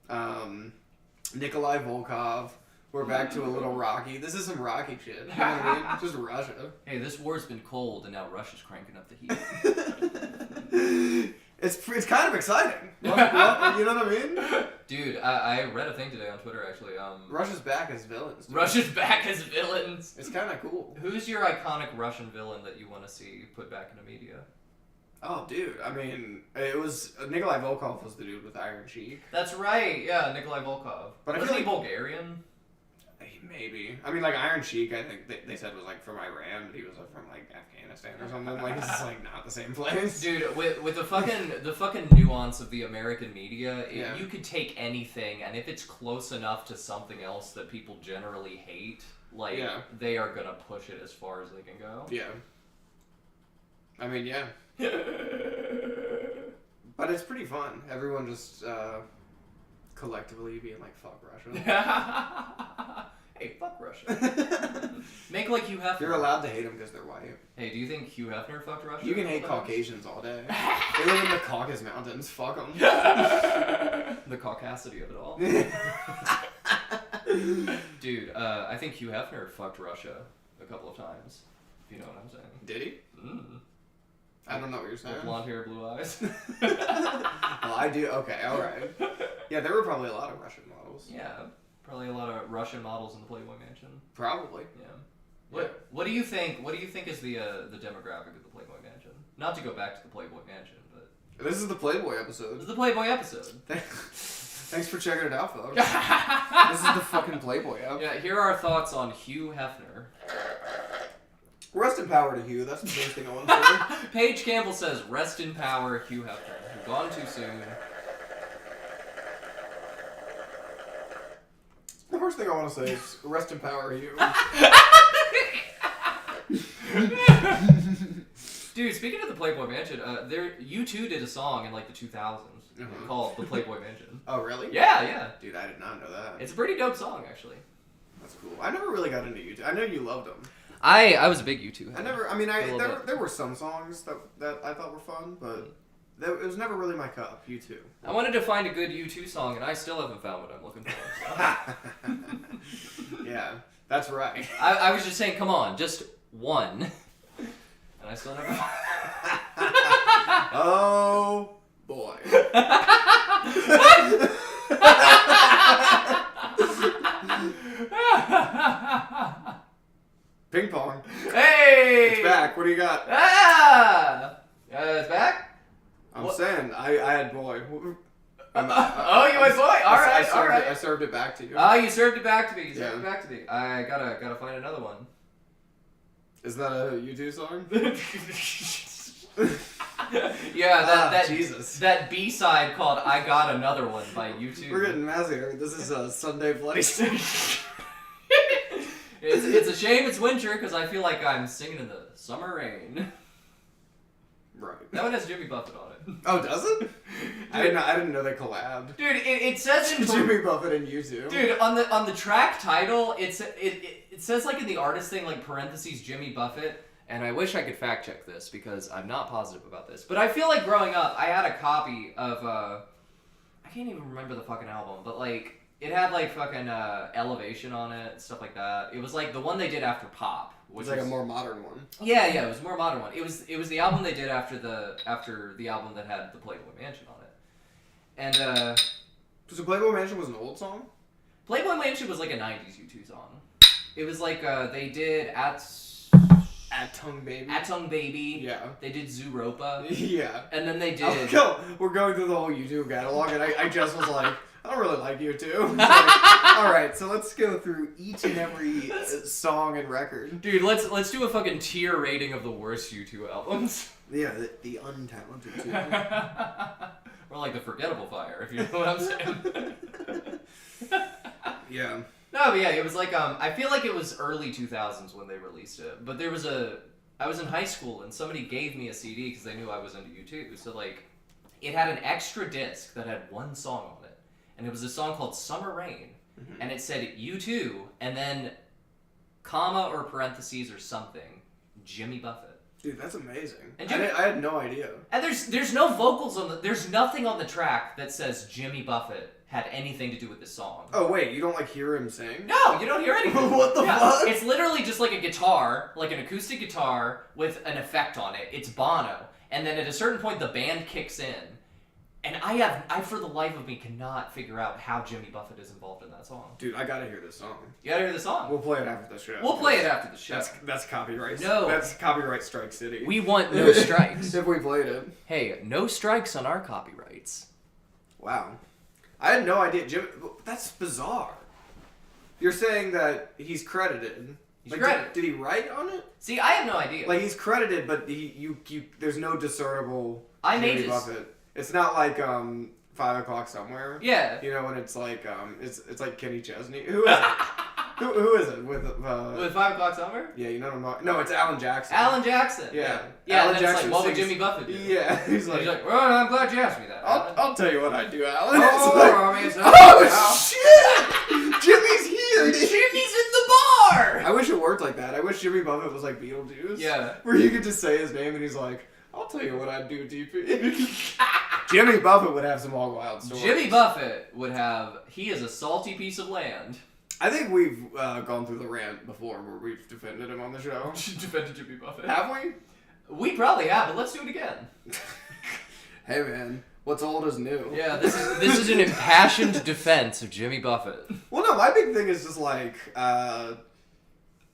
Nikolai Volkov. We're back to a little Rocky. This is some Rocky shit. You know what I mean? Just Russia. Hey, this war's been cold, and now Russia's cranking up the heat. It's kind of exciting. You know what I mean? Dude, I read a thing today on Twitter, actually. Russia's back as villains. Dude. Russia's back as villains. It's kind of cool. Who's your iconic Russian villain that you want to see put back into media? Oh, dude. I mean, it was... Nikolai Volkov was the dude with Iron Cheek. That's right, yeah, Nikolai Volkov. But I Wasn't feel he like- Bulgarian? Maybe. I mean, like, Iron Cheek, I think they said was, like, from Iran, but he was, from, like, Afghanistan or something. Like, it's just, like, not the same place. Dude, with the fucking nuance of the American media, Yeah. you could take anything, and if it's close enough to something else that people generally hate, like, Yeah. they are gonna push it as far as they can go. Yeah. I mean, yeah. But it's pretty fun. Everyone just, collectively being like, fuck Russia. Hey, fuck Russia. Make like Hugh Hefner. You're allowed to hate them because they're white. Hey, do you think Hugh Hefner fucked Russia? You can hate Caucasians all day. They live in the Caucasus Mountains. Fuck them. The caucasity of it all. Dude, I think Hugh Hefner fucked Russia a couple of times. If you know what I'm saying. Did he? Mm. I don't know what you're saying. Blonde hair, blue eyes. Well, I do. Okay, all right. Yeah, there were probably a lot of Russian models. Yeah, probably a lot of Russian models in the Playboy Mansion. Probably. Yeah. What do you think? What do you think is the demographic of the Playboy Mansion? Not to go back to the Playboy Mansion, but This is the Playboy this episode. is the Playboy episode. Thanks for checking it out, folks. This is the fucking Playboy app. Yeah, here are our thoughts on Hugh Hefner. Rest in power to Hugh. That's the first thing I want to say. Paige Campbell says, "Rest in power, Hugh Hefner. Gone too soon." The first thing I want to say is rest in power, Hugh. Dude, speaking of the Playboy Mansion, U2 did a song in like the 2000s called "The Playboy Mansion." Oh, really? Yeah. Dude, I did not know that. It's a pretty dope song, actually. That's cool. I never really got into YouTube. I know you loved them. I was a big U2 fan. There were some songs that I thought were fun, but it was never really my cup. U2. I wanted to find a good U2 song, and I still haven't found what I'm looking for. So. Yeah, that's right. I was just saying, come on, just one. And I still never. Oh boy. Ping pong. Hey! It's back. What do you got? Ah! It's back? I'm saying I had boy. Oh, you went boy. All right. I served it back to you. Oh, you served it back to me. Yeah. I gotta find another one. Is that a U2 song? Yeah, that Jesus. That B-side called "I Got Another One" by U2. We're getting messy here. This is a Sunday Bloody Sunday. It's a shame it's winter because I feel like I'm singing in the summer rain. Right. That one has Jimmy Buffett on it. Oh, does it? I didn't know they collabed. Dude, it says in Jimmy Buffett and U2. Dude, on the track title, it says like in the artist thing, like parentheses Jimmy Buffett. And I wish I could fact check this because I'm not positive about this. But I feel like growing up, I had a copy of I can't even remember the fucking album, but like it had like fucking Elevation on it, stuff like that. It was like the one they did after Pop, which It's like was a more modern one. Yeah, it was a more modern one. It was the album they did after the album that had the Playboy Mansion on it. And So Playboy Mansion was an old song? Playboy Mansion was like a 90s U2 song. It was like they did At Tongue Baby. At Tongue Baby. Yeah. They did Zooropa. Yeah. And then they did. We're going through the whole YouTube catalog, and I just was like, I don't really like U2. Like, all right, so let's go through each and every song and record. Dude, let's do a fucking tier rating of the worst U2 albums. Yeah, the untalented too. More like the forgettable fire, if you know what I'm saying. Yeah. No, but yeah, it was like, I feel like it was early 2000s when they released it. But I was in high school and somebody gave me a CD because they knew I was into U2. So like, it had an extra disc that had one song on it. And it was a song called Summer Rain. Mm-hmm. And it said U2 and then comma or parentheses or something, Jimmy Buffett. Dude, that's amazing. And I had no idea. And there's no vocals there's nothing on the track that says Jimmy Buffett had anything to do with this song. Oh wait, you don't like hear him sing? No, you don't hear anything. What the fuck? It's literally just like a guitar, like an acoustic guitar with an effect on it. It's Bono. And then at a certain point the band kicks in. And I for the life of me cannot figure out how Jimmy Buffett is involved in that song. Dude, I gotta hear this song. You gotta hear the song. We'll play it after the show. We'll play it after the show. That's copyright. No. That's copyright strike city. We want no strikes. If we played it. Hey, no strikes on our copyrights. Wow. I had no idea. Jimmy, that's bizarre. You're saying that he's credited. He's like, credited. Did he write on it? See, I have no idea. Like he's credited, but you there's no discernible I made Jimmy this. Buffett. It's not like 5 o'clock somewhere. Yeah. You know when it's like it's like Kenny Chesney. Who is it? who is it with 5 o'clock somewhere? Yeah, you know what I'm talking. No, it's Alan Jackson. Alan Jackson. Yeah. Yeah. Alan And then it's Jackson like, what would sings- Jimmy Buffett do? Yeah, he's like, Well, I'm glad you asked me that. I'll tell you what I do, Alan. Oh, It's like, I mean, it's not oh shit! Jimmy's here. Jimmy's in the bar. I wish it worked like that. I wish Jimmy Buffett was like Beetlejuice. Yeah. Where you could just say his name and he's like, I'll tell you what I'd do, DP. Jimmy Buffett would have some hog wild stories. Jimmy Buffett would have. He is a salty piece of land. I think we've gone through the rant before where we've defended him on the show. Defended Jimmy Buffett. Have we? We probably have, but let's do it again. Hey man, what's old is new. Yeah, this is an impassioned defense of Jimmy Buffett. Well, no, my big thing is just like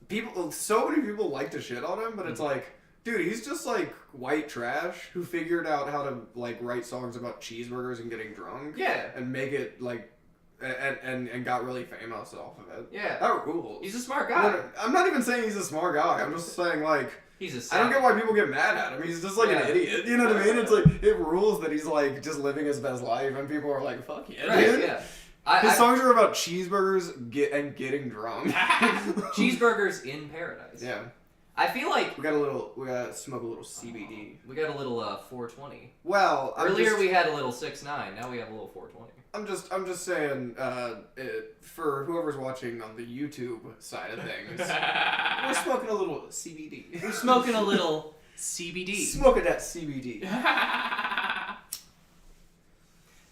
people. So many people like to shit on him, but it's like, dude, he's just like white trash who figured out how to like write songs about cheeseburgers and getting drunk. Yeah. And make it like, and got really famous off of it. Yeah. That rules. He's a smart guy. I'm not even saying he's a smart guy. I'm just saying like. He's a I don't get why people get mad at him. He's just like an idiot. You know what I mean? It's like, it rules that he's like just living his best life and people are like, fuck yeah, Right, dude. yeah. His songs are about cheeseburgers and getting drunk. Cheeseburgers in paradise. Yeah. I feel like We gotta smoke a little CBD. we got a little 420. Well, Earlier we had a little 6-9. Now we have a little 420. I'm just saying, for whoever's watching on the YouTube side of things, we're smoking a little CBD. We're smoking a little CBD. Smoking that CBD.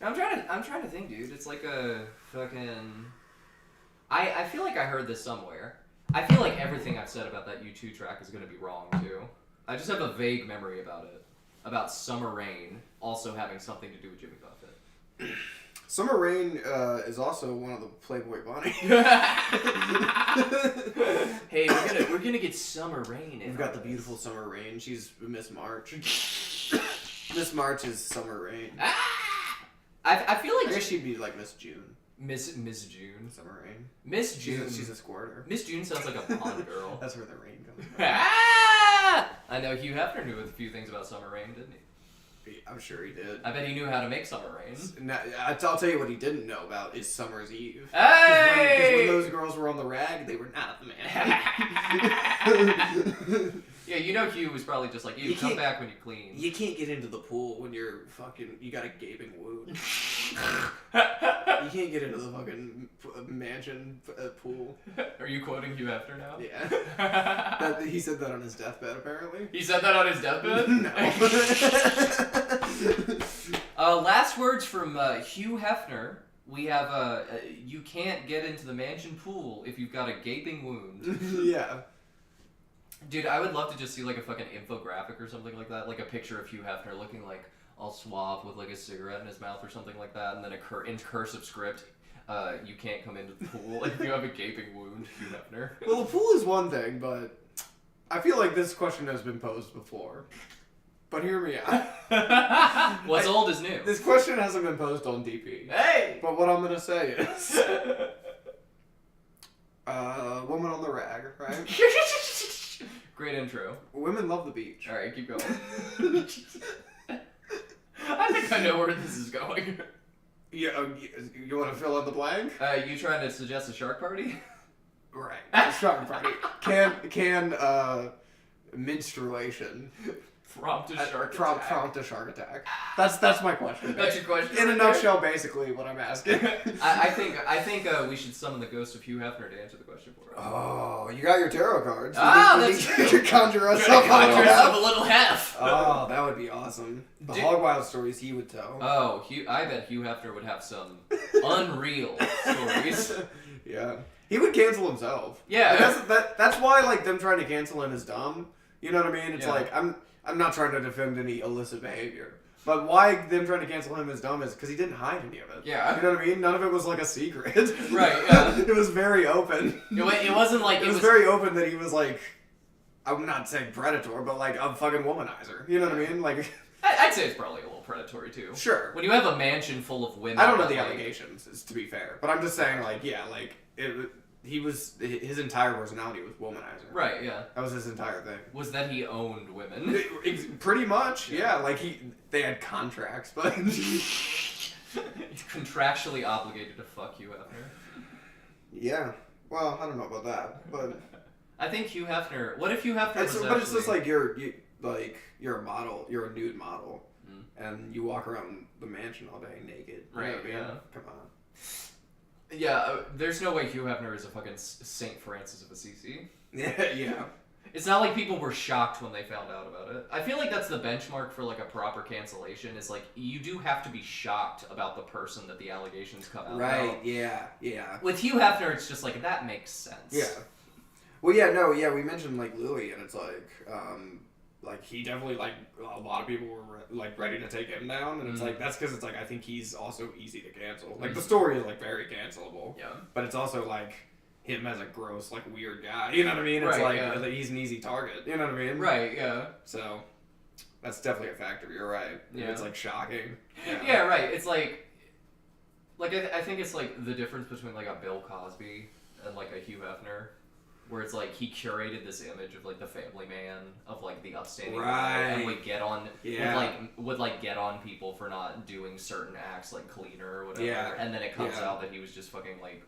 I'm trying to think, dude. It's like a fucking. I feel like I heard this somewhere. I feel like everything I've said about that U2 track is gonna be wrong too. I just have a vague memory about it. About Summer Rain also having something to do with Jimmy Buffett. Summer Rain is also one of the Playboy Bunny. Hey, we're gonna get Summer Rain. We've got the beautiful Summer Rain. She's Miss March. Miss March is Summer Rain. I feel I like guess she'd be like Miss June. Miss June. Summer Rain. Miss June. She's a squirter. Miss June sounds like a blonde girl. That's where the rain comes from. I know Hugh Hefner knew a few things about Summer Rain, didn't he? I'm sure he did. I bet he knew how to make Summer Rain. Now, I'll tell you what he didn't know about is Summer's Eve. Hey! Because when those girls were on the rag, they were not the man. Yeah, you know Hugh was probably just like, you come back when you clean. You can't get into the pool when you're fucking. You got a gaping wound. You can't get into the fucking mansion pool. Are you quoting Hugh Hefner now? Yeah. He said that on his deathbed, apparently. He said that on his deathbed? No. Last words from Hugh Hefner. We have, you can't get into the mansion pool if you've got a gaping wound. Yeah. Dude, I would love to just see like a fucking infographic or something like that. Like a picture of Hugh Hefner looking like all suave with like a cigarette in his mouth or something like that. And then in cursive script, you can't come into the pool if you have a gaping wound, Hugh Hefner. Well, the pool is one thing, but I feel like this question has been posed before. But hear me out. What's old is new. This question hasn't been posed on DP. Hey! But what I'm gonna say is, woman on the rag, right? Great intro. Women love the beach. Alright, keep going. I think think I know where this is going. Yeah, you want to fill in the blank? You trying to suggest a shark party? Right. A shark party. Can menstruation Prompt a shark attack. prompt a shark attack? That's my question. That's your question. In a right there? nutshell, basically what I'm asking. I think we should summon the ghost of Hugh Hefner to answer the question for us. Oh, you got your tarot cards. That's you could conjure us Try up to on conjure a us up half. a little half. Oh, that would be awesome. The hog wild stories he would tell. Oh, I bet Hugh Hefner would have some unreal stories. Yeah. He would cancel himself. Yeah. That's why like them trying to cancel him is dumb. You know what I mean? It's Yeah. like I'm not trying to defend any illicit behavior. But why them trying to cancel him is dumb is because he didn't hide any of it. Yeah. You know what I mean? None of it was like a secret. Right, yeah. It was very open. It wasn't like It was very open that he was like, I'm not saying predator, but like a fucking womanizer. You know what I mean? Like, I'd say it's probably a little predatory too. sure. When you have a mansion full of women. I don't know the like, allegations, to be fair, but I'm just saying, like, yeah, like his entire personality was womanizer. Right. Yeah. That was his entire thing. Was that he owned women? Pretty much, yeah. Like they had contracts, but He's contractually obligated to fuck Hugh Hefner. yeah. Well, I don't know about that, but I think Hugh Hefner. What if Hugh Hefner was but actually... it's just like you're a model, you're a nude model, and you walk around the mansion all day naked. You know Right, what I mean? yeah. Come on. Yeah, there's no way Hugh Hefner is a fucking Saint Francis of Assisi. Yeah. It's not like people were shocked when they found out about it. I feel like that's the benchmark for like a proper cancellation. Is like you do have to be shocked about the person that the allegations come out Right. about. Yeah. With Hugh Hefner, it's just like that makes sense. Yeah. Well, yeah, no, yeah, we mentioned like Louis, and it's like he definitely like a lot of people were like ready to take him down, and it's like that's because it's like I think he's also easy to cancel. Like the story is like very cancelable. Yeah. But it's also like him as a gross like weird guy. You know what I mean? It's Right, like he's an easy target. You know what I mean? Right. Yeah. So that's definitely a factor. You're right. Yeah. It's like shocking. Yeah. Right. It's like I think it's like the difference between like a Bill Cosby and like a Hugh Hefner. Where it's like he curated this image of like the family man of like the upstanding guy and would get on would get on people for not doing certain acts like cleaner or whatever, and then it comes out that he was just fucking like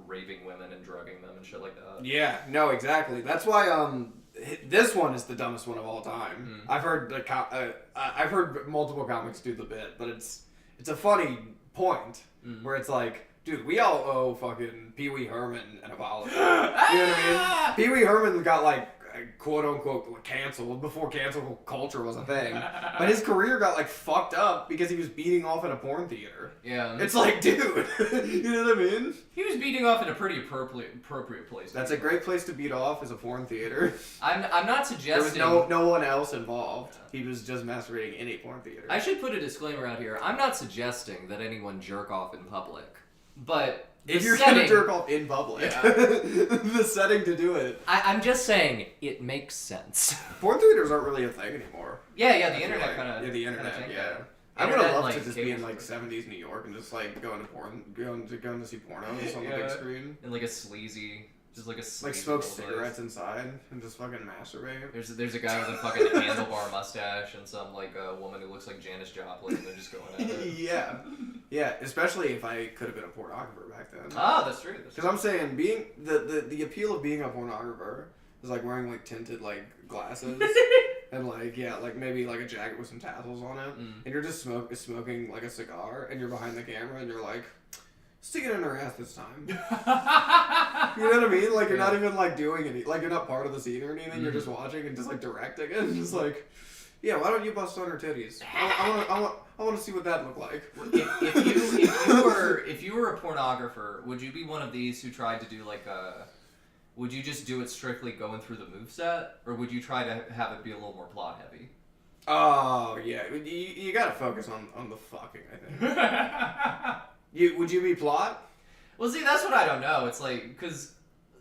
raping women and drugging them and shit like that. Yeah, no, exactly. That's why this one is the dumbest one of all time. I've heard I've heard multiple comics do the bit, but it's a funny point where it's like, dude, we all owe fucking Pee Wee Herman an apology. You know what I mean? Pee Wee Herman got like quote unquote canceled before cancel culture was a thing, but his career got like fucked up because he was beating off in a porn theater. Yeah, it's like, dude, you know what I mean? He was beating off in a pretty appropriate place. That's a great place to beat off, is a porn theater. I'm not suggesting there was no one else involved. He was just masturbating in a porn theater. I should put a disclaimer out here. I'm not suggesting that anyone jerk off in public. But if you're gonna jerk off in public, the setting to do it. I'm just saying it makes sense. Porn theaters aren't really a thing anymore. Yeah, the internet kind of. Yeah, the internet. Yeah. I would have loved to just be in like 70s New York and just like going to see pornos on the big screen. And like a sleazy. Just like a like smoke cigarettes inside and just fucking masturbate. There's a guy with a fucking handlebar mustache and some like a woman who looks like Janis Joplin and they're just going at it. Yeah. Especially if I could have been a pornographer back then. Ah, that's true. Because I'm saying being the appeal of being a pornographer is like wearing like tinted like glasses and like like maybe like a jacket with some tassels on it, and you're just smoking like a cigar and you're behind the camera and you're like, stick it in her ass this time. You know what I mean? Like, you're not even, like, doing any... Like, you're not part of the scene or anything. You're just watching and just, like, directing it. And just, like, yeah, why don't you bust on her titties? I want to see what that looked like. If you were a pornographer, would you be one of these who tried to do, like, a... Would you just do it strictly going through the moveset? Or would you try to have it be a little more plot-heavy? Oh, yeah. You gotta focus on the fucking, I think. Would you be plot? Well, see, that's what I don't know. It's like, because,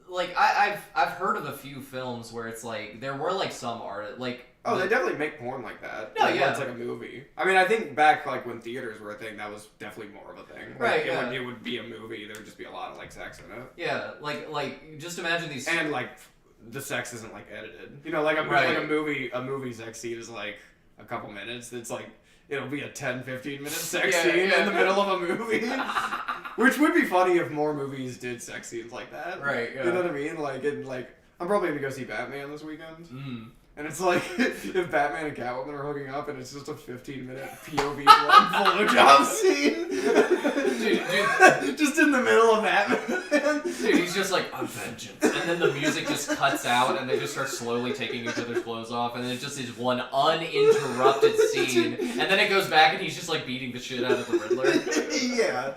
like, I've heard of a few films where it's like, there were, like, some art, like... Oh, they definitely make porn like that. No, like, yeah. It's like a movie. I mean, I think back, like, when theaters were a thing, that was definitely more of a thing. Like, right, yeah. It would be a movie, there would just be a lot of, like, sex in it. Yeah, like, just imagine these... And, like, the sex isn't, like, edited. You know, like, a movie sex scene is, like... a couple minutes. It's like it'll be a 10-15 minute sex Yeah, scene yeah. in the middle of a movie, which would be funny if more movies did sex scenes like that. Right, yeah. You know what I mean? Like I'm probably gonna go see Batman this weekend. Mm. And it's like, if Batman and Catwoman are hooking up and it's just a 15-minute POV blowjob scene. Dude. Just in the middle of Batman. Dude, he's just like, a vengeance. And then the music just cuts out and they just start slowly taking each other's clothes off. And then it just is one uninterrupted scene. And then it goes back and he's just like beating the shit out of the Riddler. Yeah.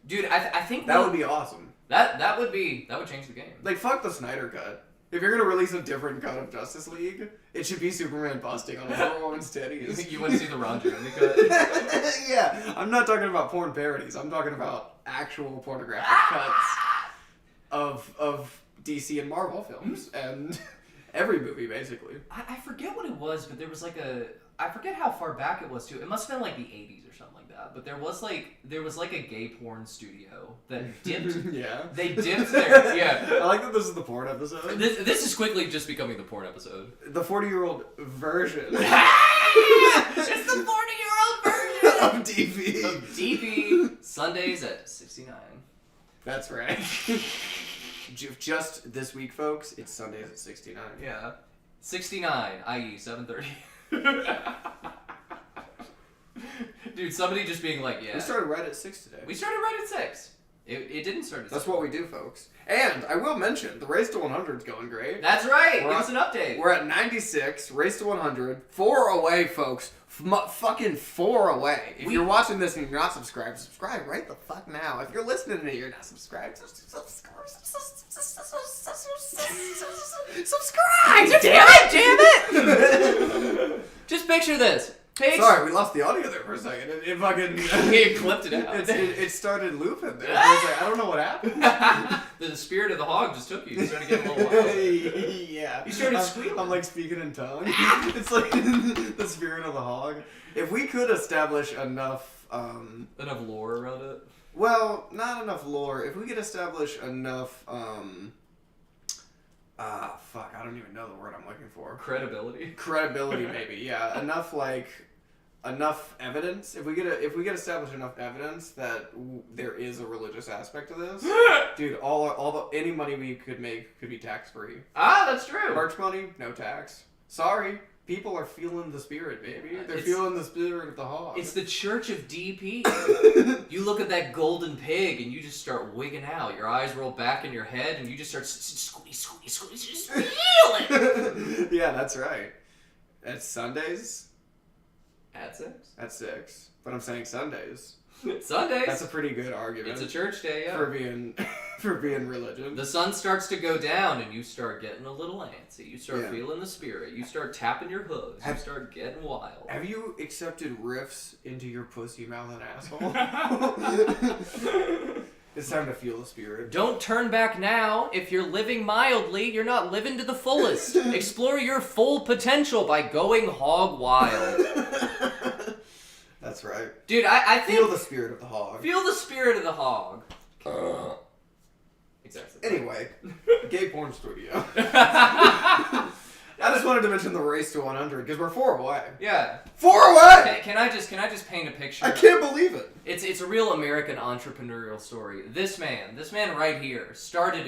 Dude, I think That would be awesome. That would change the game. Like, fuck the Snyder cut. If you're gonna release a different cut of Justice League, it should be Superman busting on a Wonder Woman's titties. You want to see the Ron Jeremy cut? Yeah, I'm not talking about porn parodies. I'm talking about actual pornographic cuts of DC and Marvel films and every movie basically. I forget what it was, but there was like I forget how far back it was too. It must have been like the 80s or something like that. But there was like a gay porn studio that dipped. Yeah. They dipped their I like that this is the porn episode. This is quickly just becoming the porn episode. The 40-year-old version. It's the 40-year-old version of DP. of DP Sundays at 69. That's right. Just this week, folks, it's Sundays at 69. Yeah, 69, i.e. 7:30. Dude, somebody just being like, yeah. We started right at 6 today. We started right at 6. It didn't start at 6. That's what we do, folks. And I will mention, the race to 100 is going great. That's right. We're Give us an update. We're at 96, race to 100. 4 away, folks. Fucking 4 away. If you're watching this and you're not subscribed, subscribe right the fuck now. If you're listening and you're not subscribed, subscribe. Damn it! Just picture this. Paige. Sorry, we lost the audio there for a second. It fucking... He clipped it out. It started looping there. I was like, I don't know what happened. The spirit of the hog just took you. You started getting a little wild. Yeah. You started squealing. I'm like speaking in tongue. It's like the spirit of the hog. If we could establish enough... Enough lore around it? Well, not enough lore. If we could establish enough... fuck, I don't even know the word I'm looking for. Credibility? Credibility, maybe, yeah. Enough evidence. If we get establish enough evidence that there is a religious aspect to this, dude, any money we could make could be tax free. Ah, that's true. Merch money, no tax. Sorry, people are feeling the spirit, baby. They're feeling the spirit of the hog. It's the Church of DP. You look at that golden pig and you just start wigging out. Your eyes roll back in your head and you just start squealing. Yeah, that's right. At Sundays. At 6? At 6. But I'm saying Sundays. Sundays. That's a pretty good argument. It's a church day, yeah. For being religion. The sun starts to go down and you start getting a little antsy. You start feeling the spirit. You start tapping your hooves. You start getting wild. Have you accepted riffs into your pussy, mouth, and asshole? It's time to feel the spirit. Don't turn back now. If you're living mildly, you're not living to the fullest. Explore your full potential by going hog wild. That's right. Dude, I think... Feel the spirit of the hog. Feel the spirit of the hog. Exactly. Anyway, gay porn studio. I just wanted to mention the race to 100 because we're 4 away. Yeah. 4 away. Can I just paint a picture? I can't believe it. It's a real American entrepreneurial story. This man right here started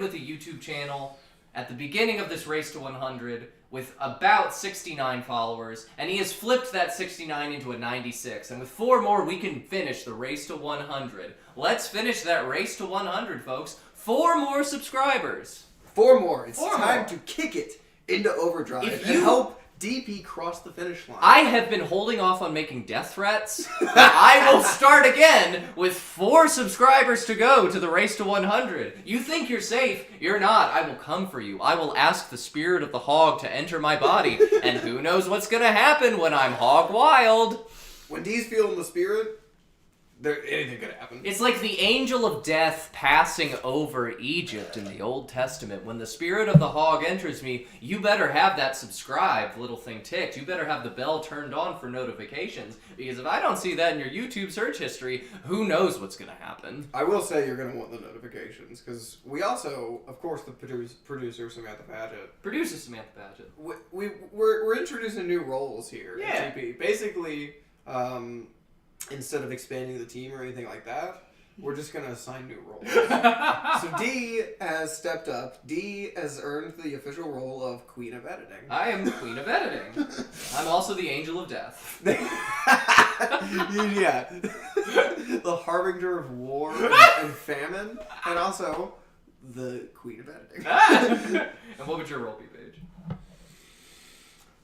with a YouTube channel at the beginning of this race to 100 with about 69 followers, and he has flipped that 69 into a 96. And with 4 more, we can finish the race to 100. Let's finish that race to 100, folks. 4 more subscribers. 4 more. It's 4 time more. to kick it into overdrive If and you- help DP cross the finish line. I have been holding off on making death threats, but I will start again with 4 subscribers to go to the race to 100. You think you're safe? You're not. I will come for you. I will ask the spirit of the hog to enter my body, and who knows what's gonna happen when I'm hog wild. When Dee's feeling the spirit, anything could happen. It's like the angel of death passing over Egypt in the Old Testament. When the spirit of the hog enters me, you better have that subscribe little thing ticked. You better have the bell turned on for notifications. Because if I don't see that in your YouTube search history, who knows what's going to happen? I will say you're going to want the notifications, because we also, of course, the producer Samantha Paget. Producer Samantha Paget. We're introducing new roles here Yeah. at TP. Basically, instead of expanding the team or anything like that, we're just going to assign new roles. So Dee has stepped up. Dee has earned the official role of Queen of Editing. I am the Queen of Editing. I'm also the Angel of Death. Yeah. The harbinger of war and famine, and also the Queen of Editing. And what would your role be, Paige?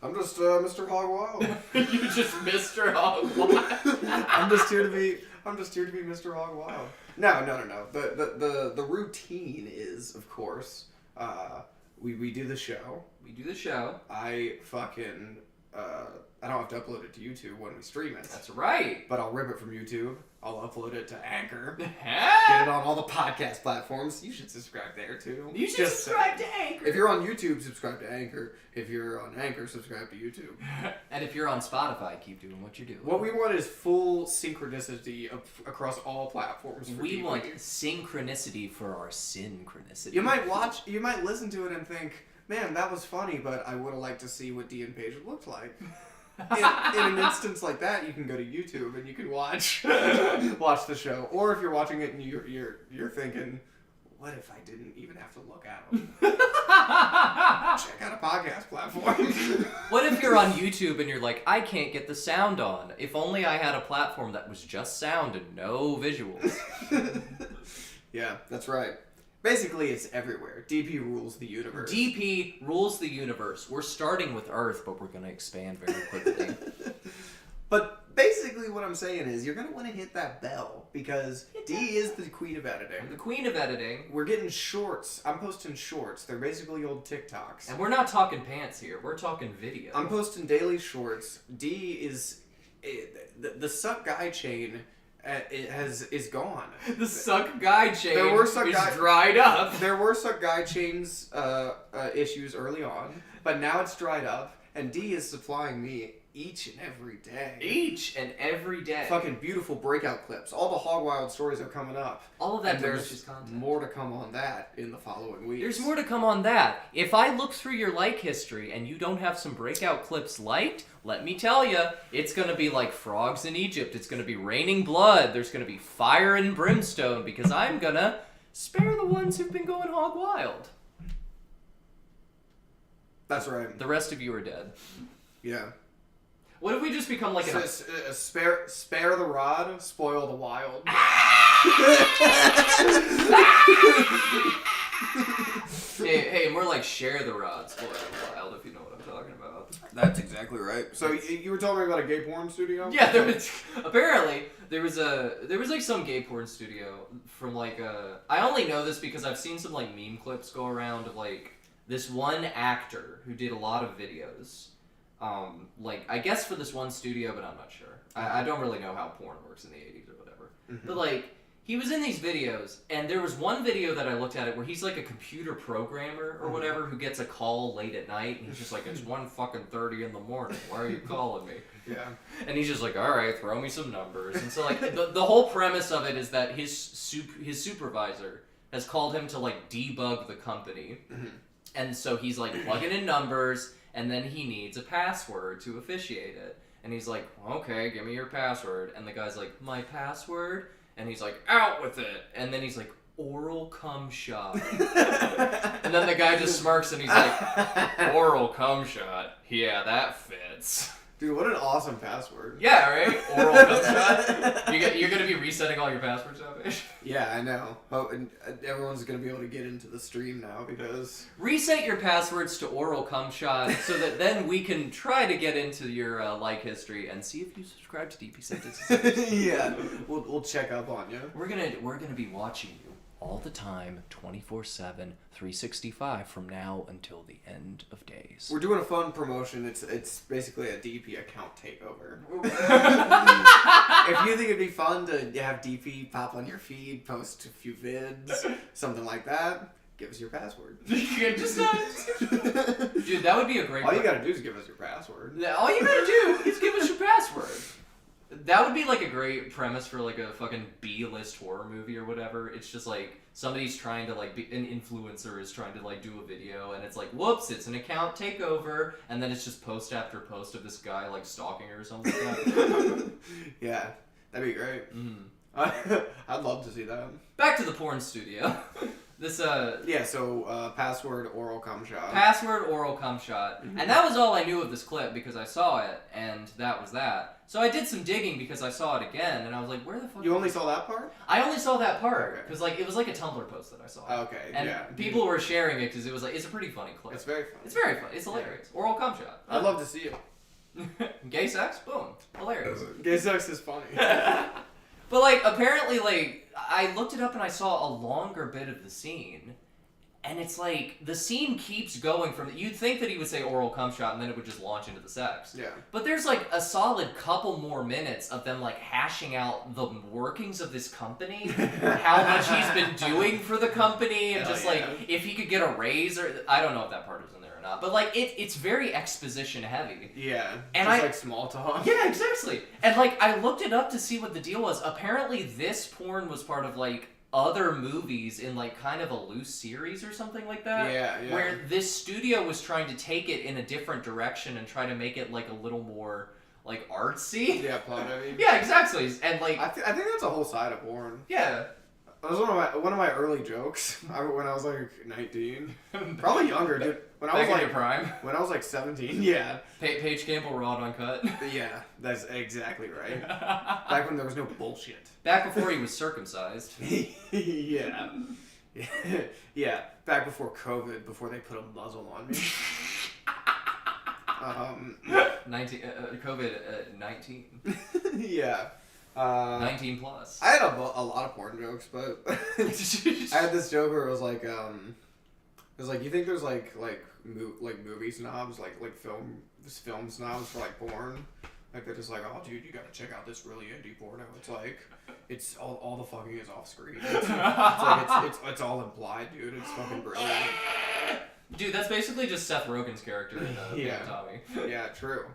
I'm just Mr. Hog Wild. You just Mr. Hog Wild. I'm just here to be Mr. Hog Wild. No. The routine is, of course, we do the show. We do the show. I fucking I don't have to upload it to YouTube when we stream it. That's right. But I'll rip it from YouTube. I'll upload it to Anchor. Get Get it on all the podcast platforms. You should subscribe there too. You should Just subscribe saying. to Anchor. If you're on YouTube, subscribe to Anchor. If you're on Anchor, subscribe to YouTube. And if you're on Spotify, keep doing what you're doing. What we want is full synchronicity across all platforms. For We TV. want synchronicity for our synchronicity. You might listen to it and think, man, that was funny, but I would have liked to see what Dee and Paige looked like. In an instance like that, you can go to YouTube and you can watch the show. Or if you're watching it and you're thinking, what if I didn't even have to look at them? Check out a podcast platform. What if you're on YouTube and you're like, I can't get the sound on. If only I had a platform that was just sound and no visuals. Yeah, that's right. Basically, it's everywhere. DP rules the universe. DP rules the universe. We're starting with Earth, but we're going to expand very quickly. But basically what I'm saying is you're going to want to hit that bell because Dee is the queen of editing. I'm the queen of editing. We're getting shorts. I'm posting shorts. They're basically old TikToks. And we're not talking pants here. We're talking video. I'm posting daily shorts. Dee is... the suck guy chain is gone. The suck guy chain There were suck is guy- dried up. There were suck guy chains issues early on, but now it's dried up, and Dee is supplying me each and every day. Each and every day. Fucking beautiful breakout clips. All the Hog Wild stories are coming up. All of that And delicious there's content. more to come on that in the following weeks. There's more to come on that. If I look through your like history and you don't have some breakout clips liked, let me tell you, it's going to be like frogs in Egypt. It's going to be raining blood. There's going to be fire and brimstone because I'm going to spare the ones who've been going hog wild. That's right. The rest of you are dead. Yeah. What if we just become like an... Spare the rod, spoil the wild. Hey, more like share the rod, spoil the wild, if you know what I'm talking about. That's exactly right. So you were telling me about a gay porn studio? Yeah, apparently there was like some gay porn studio from like I only know this because I've seen some like meme clips go around of like this one actor who did a lot of videos. Like I guess for this one studio, but I'm not sure. I don't really know how porn works in the 80s or whatever. Mm-hmm. But like he was in these videos, and there was one video that I looked at it where he's like a computer programmer or whatever who gets a call late at night, and he's just like, it's 1:30 in the morning. Why are you calling me? Yeah. And he's just like, all right, throw me some numbers. And so like the whole premise of it is that his supervisor has called him to like debug the company, and so he's like plugging in numbers, and then he needs a password to officiate it. And he's like, okay, give me your password. And the guy's like, my password? And he's like, out with it. And then he's like, oral cum shot. And then the guy just smirks and he's like, oral cum shot. Yeah, that fits. Dude, what an awesome password. Yeah, right? Oral cum shot. You're going to be resetting all your passwords now, Paige? Yeah, I know. Oh, and everyone's going to be able to get into the stream now because... Reset your passwords to oral cum shot so that then we can try to get into your like history and see if you subscribe to DP Sentences. Yeah, we'll check up on you. We're gonna be watching you all the time, 24/7, 365 from now until the end of days. We're doing a fun promotion. It's basically a DP account takeover. If you think it'd be fun to have DP pop on your feed, post a few vids, something like that, give us your password. Dude, that would be a great. All you gotta do is give us your password. All you gotta do is give us your password. That would be like a great premise for like a fucking B-list horror movie or whatever. It's just like somebody's trying to like be an influencer is trying to like do a video and it's like whoops, it's an account takeover, and then it's just post after post of this guy like stalking her or something like that. Yeah, that'd be great. I'd love to see that. Back to the porn studio. This Yeah, so password oral cum shot. Password oral cum shot. And that was all I knew of this clip because I saw it and that was that. So I did some digging because I saw it again and I was like, where the fuck You only saw that part? I only saw that part Okay. because like it was like a Tumblr post that I saw. Okay, And yeah. people were sharing it because it was like it's a pretty funny clip. It's very fun. It's very fun. It's hilarious. Oral cum shot. I'd love to see it. Gay sex. Boom. Hilarious. Gay sex is funny. But like apparently like I looked it up and I saw a longer bit of the scene. And it's like, the scene keeps going from... You'd think that he would say oral cum shot and then it would just launch into the sex. Yeah. But there's like a solid couple more minutes of them like hashing out the workings of this company. How much he's been doing for the company. And Hell just yeah. like, if he could get a raise or... I don't know if that part was in there or not. But like, it's very exposition heavy. Yeah. And just I- like small talk. Yeah, exactly. And like, I looked it up to see what the deal was. Apparently this porn was part of like... other movies in like kind of a loose series or something like that. Yeah. Where this studio was trying to take it in a different direction and try to make it like a little more like artsy. Yeah, plot heavy. Yeah, exactly. And like I think that's a whole side of porn. yeah. That was one of my early jokes when I was like 19, probably younger, dude. When I was Back in like your prime. when I was like 17, yeah, Paige Campbell raw and uncut. yeah, that's exactly right. Back when there was no bullshit. Back before he was circumcised. Yeah, yeah. Back before COVID, before they put a muzzle on me. 19. Yeah. 19 plus. I had a lot of porn jokes, but I had this joke where it was like, you think there's like movie snobs, like film snobs for like porn, like they're just like, oh dude, you gotta check out this really indie porno. It's like, it's all the fucking is off screen. It's all implied, dude. It's fucking brilliant. Dude, that's basically just Seth Rogen's character in Yeah. Tommy. Yeah, true.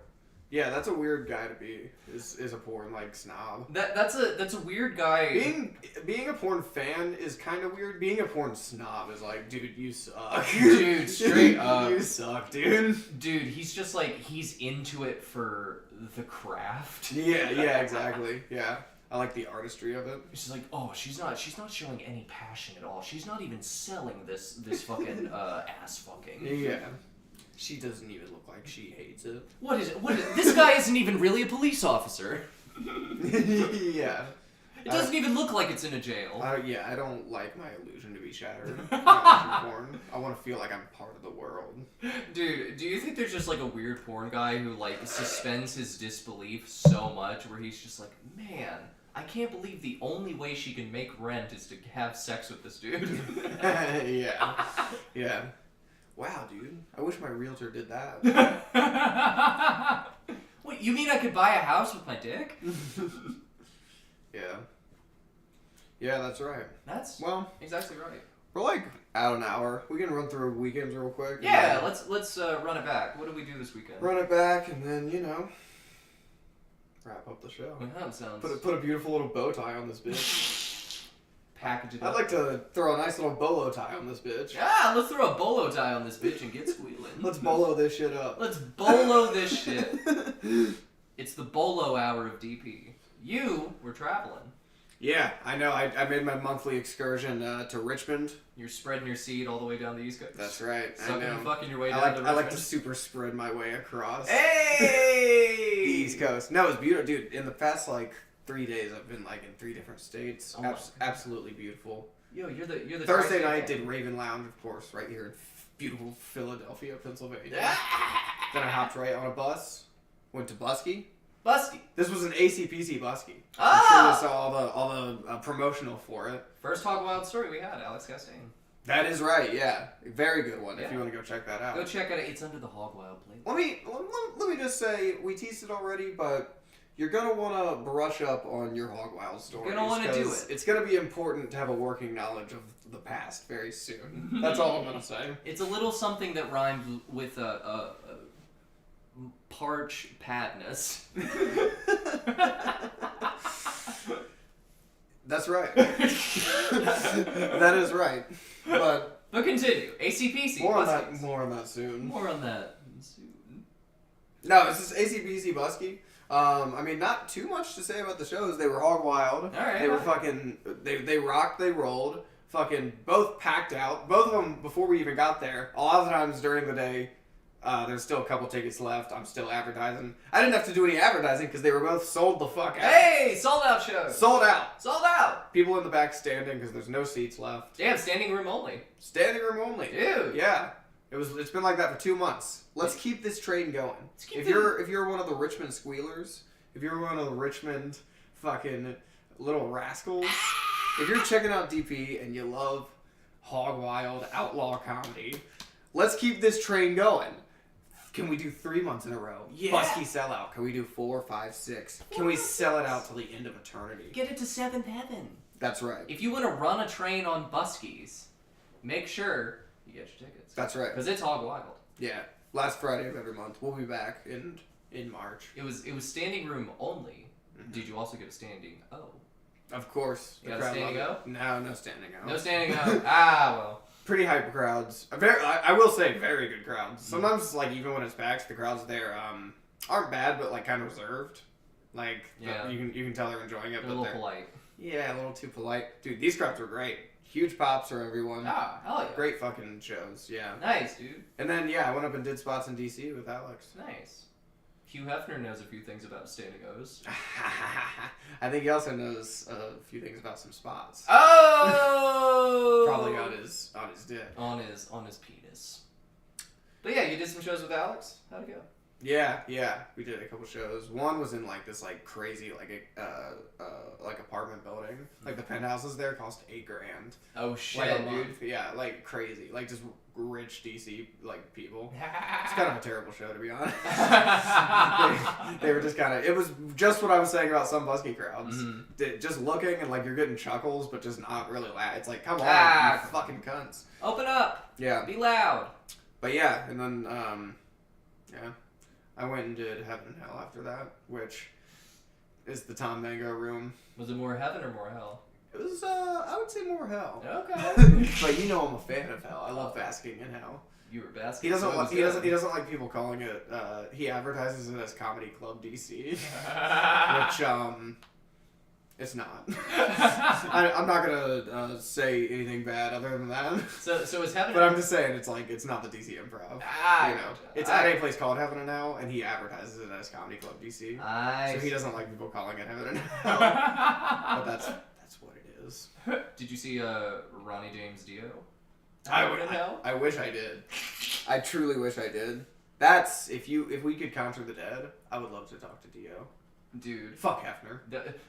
Yeah, that's a weird guy to be. Is a porn like snob. That's a weird guy. Being a porn fan is kind of weird. Being a porn snob is like, dude, you suck. Dude, straight up. You suck, dude. Dude, he's just like, he's into it for the craft. Yeah, exactly. Yeah. I like the artistry of it. He's just like, oh, she's not showing any passion at all. She's not even selling this fucking ass fucking. Yeah. She doesn't even look like she hates it. What is it? This guy isn't even really a police officer. Yeah. It doesn't even look like it's in a jail. Yeah, I don't like my illusion to be shattered when watching porn. I want to feel like I'm part of the world. Dude, do you think there's just like a weird porn guy who like suspends his disbelief so much where he's just like, man, I can't believe the only way she can make rent is to have sex with this dude. Yeah. Wow, dude. I wish my realtor did that. Wait, you mean I could buy a house with my dick? Yeah. Yeah, that's right. That's Well, exactly right. we're like at an hour. We can run through weekends real quick. and Yeah, then let's run it back. What do we do this weekend? run it back and then, wrap up the show. That sounds... Put a beautiful little bow tie on this bitch. Package it I'd up. like to throw a nice little bolo tie on this bitch. Yeah, let's throw a bolo tie on this bitch and get squealing. Let's bolo this shit up. Let's bolo this shit. It's the bolo hour of DP. You were traveling. Yeah, I know. I made my monthly excursion to Richmond. You're spreading your seed all the way down the East Coast. That's right. Sucking I know. and fucking your way down I to like Richmond. to super spread my way across the Hey! East Coast. No, it's beautiful, dude. In the past 3 days, I've been in 3 different states. Oh my God. Absolutely beautiful. Yo, you're the Thursday tri-state night man. did Raven Lounge, of course, right here in beautiful Philadelphia, Pennsylvania. Ah! Then I hopped right on a bus, went to Buskey, Busky. This was an ACPC busky. Ah! I'm sure you saw all the promotional for it. First Hog Wild story we had, Alex Castaigne. That is right, yeah. Very good one, Yeah. if you want to go check that out. Go check it out. It's under the Hog Wild plate. Let me just say, we teased it already, but you're going to want to brush up on your Hog Wild stories. You're going to want to do 'cause it. It's going to be important to have a working knowledge of the past very soon. That's all I'm going to say. It's a little something that rhymes with a parch patness. That's right. That is right. But continue. ACPC. more on Buskies. that soon. More on that soon. No, it's just ACPC Busky. I mean, not too much to say about the shows. They were hog wild. All right. They were fucking. They rocked. They rolled. Fucking both packed out. Both of them before we even got there. A lot of times during the day, there's still a couple tickets left. I'm still advertising. I didn't have to do any advertising because they were both sold the fuck out. Hey, sold out show. Sold out. Sold out. People in the back standing because there's no seats left. Damn, standing room only. Standing room only. Dude. Yeah. It's been like that for 2 months. Let's keep this train going. If you're one of the Richmond squealers, if you're one of the Richmond fucking little rascals, if you're checking out DP and you love hog wild outlaw comedy, let's keep this train going. Can we do 3 months in a row? Yeah. Busky sellout. Can we do 4, 5, 6? Can we sell it out till the end of eternity? Get it to 7th heaven. That's right. If you want to run a train on Buskies, make sure you get your tickets. That's right. Because it's hog wild. Yeah. Last Friday of every month. We'll be back in March. It was standing room only. Mm-hmm. Did you also get a standing O? Of course. You got a standing O? No, no standing O. No standing O. Ah, well. Pretty hype crowds. I will say very good crowds. Sometimes, like, even when it's packed, the crowds there aren't bad, but like kind of reserved. Like, Yeah. you can tell they're enjoying it, They're a but little they're polite. yeah, a little too polite. Dude, these crowds were great. Huge pops for everyone. Ah, hell yeah. Great fucking shows. Yeah. Nice, dude. And then yeah, I went up and did spots in DC with Alex. Nice. Hugh Hefner knows a few things about standing O's. I think he also knows a few things about some spots. Oh! Probably on his dick. On his penis. But yeah, you did some shows with Alex. How'd it go? Yeah, we did a couple shows. One was in like this like crazy like apartment building. Like the penthouses there cost $8,000. Oh shit, Like a dude. month. Yeah, like crazy. Like just rich DC like people. It's kind of a terrible show to be honest. they were just kind of. It was just what I was saying about some busky crowds. Mhm. Just looking and like you're getting chuckles, but just not really loud. It's like come on, Ah, you fucking cunts. Open up. Yeah, Be loud. but yeah, and then yeah. I went and did Heaven and Hell after that, which is the Tom Mango room. Was it more heaven or more hell? It was, I would say more hell. Okay. But you know I'm a fan of hell. I love basking in hell. You were basking. He doesn't so like it was he doesn't like people calling it. He advertises it as Comedy Club DC, which it's not. I'm not gonna say anything bad other than that. So is heaven? But I'm just saying it's like it's not the DC Improv. Ah, You know, it's at a place called Heaven and Hell, and he advertises it as Comedy Club DC. So he doesn't like people calling it Heaven and Hell. But that's what it is. Did you see Ronnie James Dio? I wish I did. I truly wish I did. That's if we could counter the dead, I would love to talk to Dio. Dude. Fuck Hefner.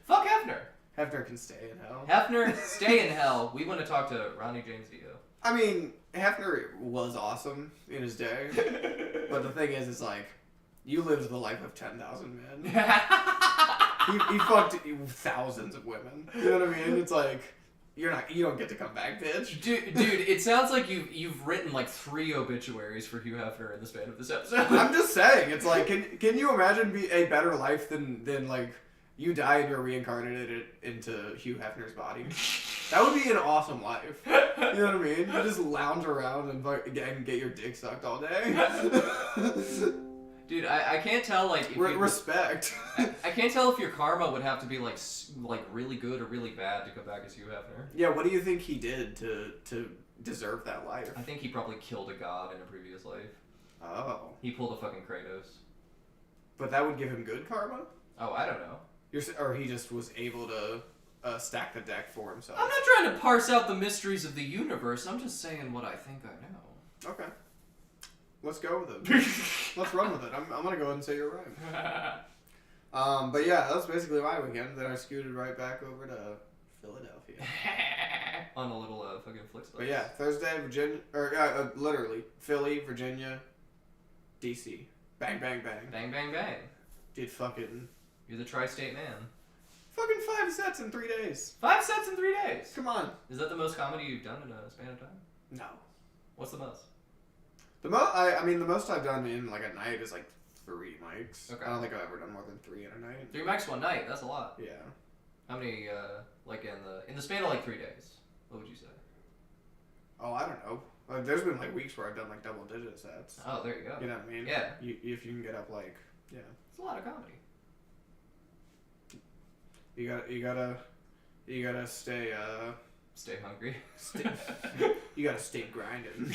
Fuck Hefner. Hefner can stay in hell. Hefner, stay in hell. We want to talk to Ronnie James Dio. I mean, Hefner was awesome in his day, but the thing is, it's like you lived the life of 10,000 men. He fucked thousands of women. You know what I mean? It's like you don't get to come back, bitch. Dude, it sounds like you've written like 3 obituaries for Hugh Hefner in the span of this episode. I'm just saying, it's like, can you imagine a better life than like you die and you're reincarnated into Hugh Hefner's body? That would be an awesome life. You know what I mean? You just lounge around and get your dick sucked all day. Dude, I can't tell like if respect. I can't tell if your karma would have to be like really good or really bad to come back as Hugh Hefner. Yeah, what do you think he did to deserve that life? I think he probably killed a god in a previous life. Oh. He pulled a fucking Kratos. But that would give him good karma? Oh, I don't know. Or he just was able to stack the deck for himself. I'm not trying to parse out the mysteries of the universe. I'm just saying what I think I know. Okay. Let's go with it. Let's run with it. I'm gonna go ahead and say you're right. But yeah, that was basically my weekend. Then I scooted right back over to Philadelphia. On a little fucking Flixbus. But yeah, Thursday, Virginia, or literally Philly, Virginia, DC. Bang, bang, bang. Bang, bang, bang. Did fucking You're the tri-state man. 5 sets in 3 days. 5 sets in 3 days. Come on. Is that the most comedy you've done in a span of time? No. What's the most? The most I've done in like a night is like 3 mics. Okay. I don't think I've ever done more than 3 in a night. 3 mics one night. That's a lot. Yeah. How many? Like in the span of like 3 days. What would you say? Oh, I don't know. There's been like weeks where I've done like double-digit sets. Oh, there you go. You know what I mean? Yeah. If you can get up like, yeah. It's a lot of comedy. You gotta stay Stay hungry. you gotta stay grinding.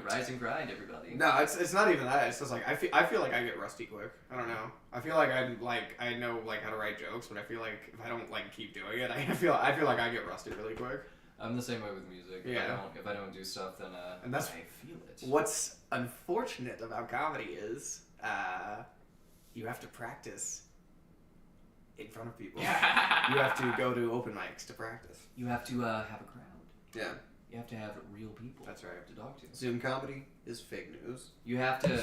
Rise and grind, everybody. No, it's not even that. It's just like I feel like I get rusty quick. I don't know. I feel like I know like how to write jokes, but I feel like if I don't like keep doing it, I feel like I get rusty really quick. I'm the same way with music. Yeah. If I don't do stuff, then And that's I feel it. What's unfortunate about comedy is you have to practice in front of people. You have to go to open mics to practice. You have to have a crowd. Yeah. You have to have real people. That's right. To talk to. Zoom comedy is fake news. You have to.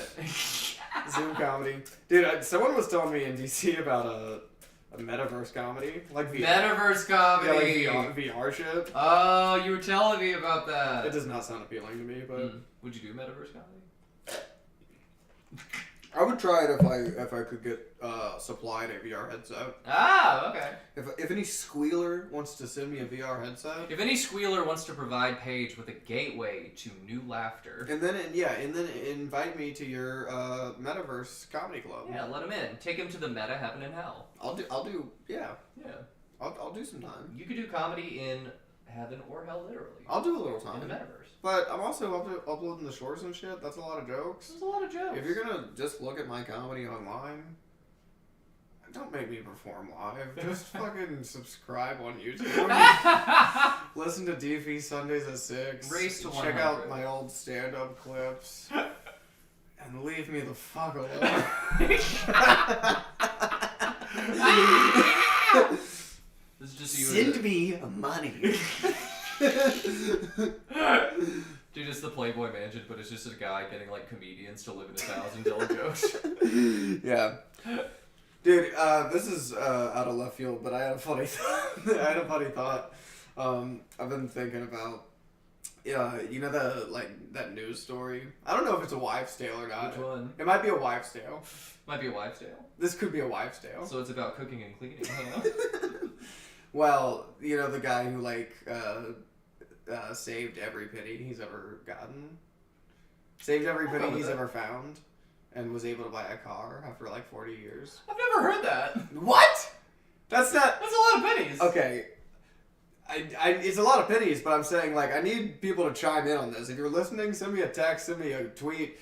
Zoom comedy. Dude, someone was telling me in DC about a metaverse comedy. Like VR. Metaverse comedy. Yeah, like VR shit. Oh, you were telling me about that. It does not sound appealing to me, but... Would you do metaverse comedy? I would try it if I could get supplied a VR headset. Ah, okay. If any squealer wants to send me a VR headset, If any squealer wants to provide Paige with a gateway to new laughter, and then invite me to your metaverse comedy club. yeah, let him in. Take him to the meta heaven and hell. I'll do yeah. Yeah. I'll do some time. You could do comedy in heaven or hell, literally. I'll do a little In the time. metaverse. But I'm also uploading the shorts and shit. That's a lot of jokes. There's a lot of jokes. If you're gonna just look at my comedy online, don't make me perform live. Just fucking subscribe on YouTube. Listen to Dee Sundays at 6. Race to Check 100. out my old stand-up clips. And leave me the fuck alone. This is just you. Send me money. Dude, it's the Playboy Mansion, but it's just a guy getting like comedians to live in his house and tell jokes. Yeah. Dude, this is out of left field, but I had a funny thought. I've been thinking about, you know that news story? I don't know if it's a wives' tale or not. Which one? It might be a wives' tale. Might be a wives' tale. This could be a wives' tale. So it's about cooking and cleaning, huh? Well, you know the guy who saved every penny he's ever gotten, saved every penny he's ever found, and was able to buy a car after like 40 years. I've never heard that. What? That's not. That's a lot of pennies. Okay. It's a lot of pennies, but I'm saying, like, I need people to chime in on this. If you're listening, send me a text, send me a tweet,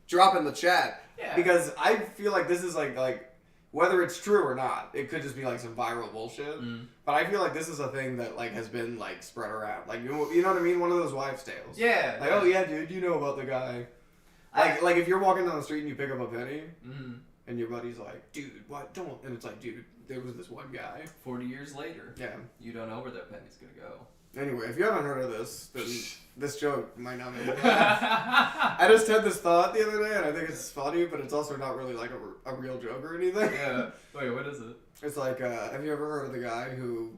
drop in the chat. Yeah. Because I feel like this is, like whether it's true or not, it could just be, like, some viral bullshit. But I feel like this is a thing that, like, has been, like, spread around. Like, you know what I mean? One of those wives' tales. Yeah. Like, oh, yeah, dude, you know about the guy. Like if you're walking down the street and you pick up a penny, and your buddy's like, dude, what? Don't. And it's like, dude, there was this one guy. 40 years later. Yeah. You don't know where that penny's gonna go. Anyway, if you haven't heard of this, then this joke might not make you laugh. I just had this thought the other day, and I think it's funny, but it's also not really like a real joke or anything. Yeah. Wait, what is it? It's like, have you ever heard of the guy who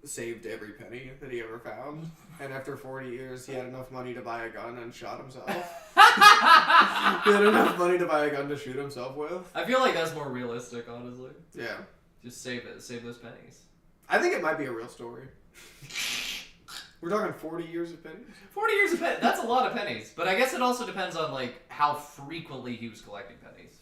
saved every penny that he ever found, and after 40 years, he had enough money to buy a gun and shot himself? He had enough money to buy a gun to shoot himself with. I feel like that's more realistic, honestly. Yeah. Just save it. Save those pennies. I think it might be a real story. We're talking 40 years of pennies? 40 years of pennies. That's a lot of pennies. But I guess it also depends on, like, how frequently he was collecting pennies.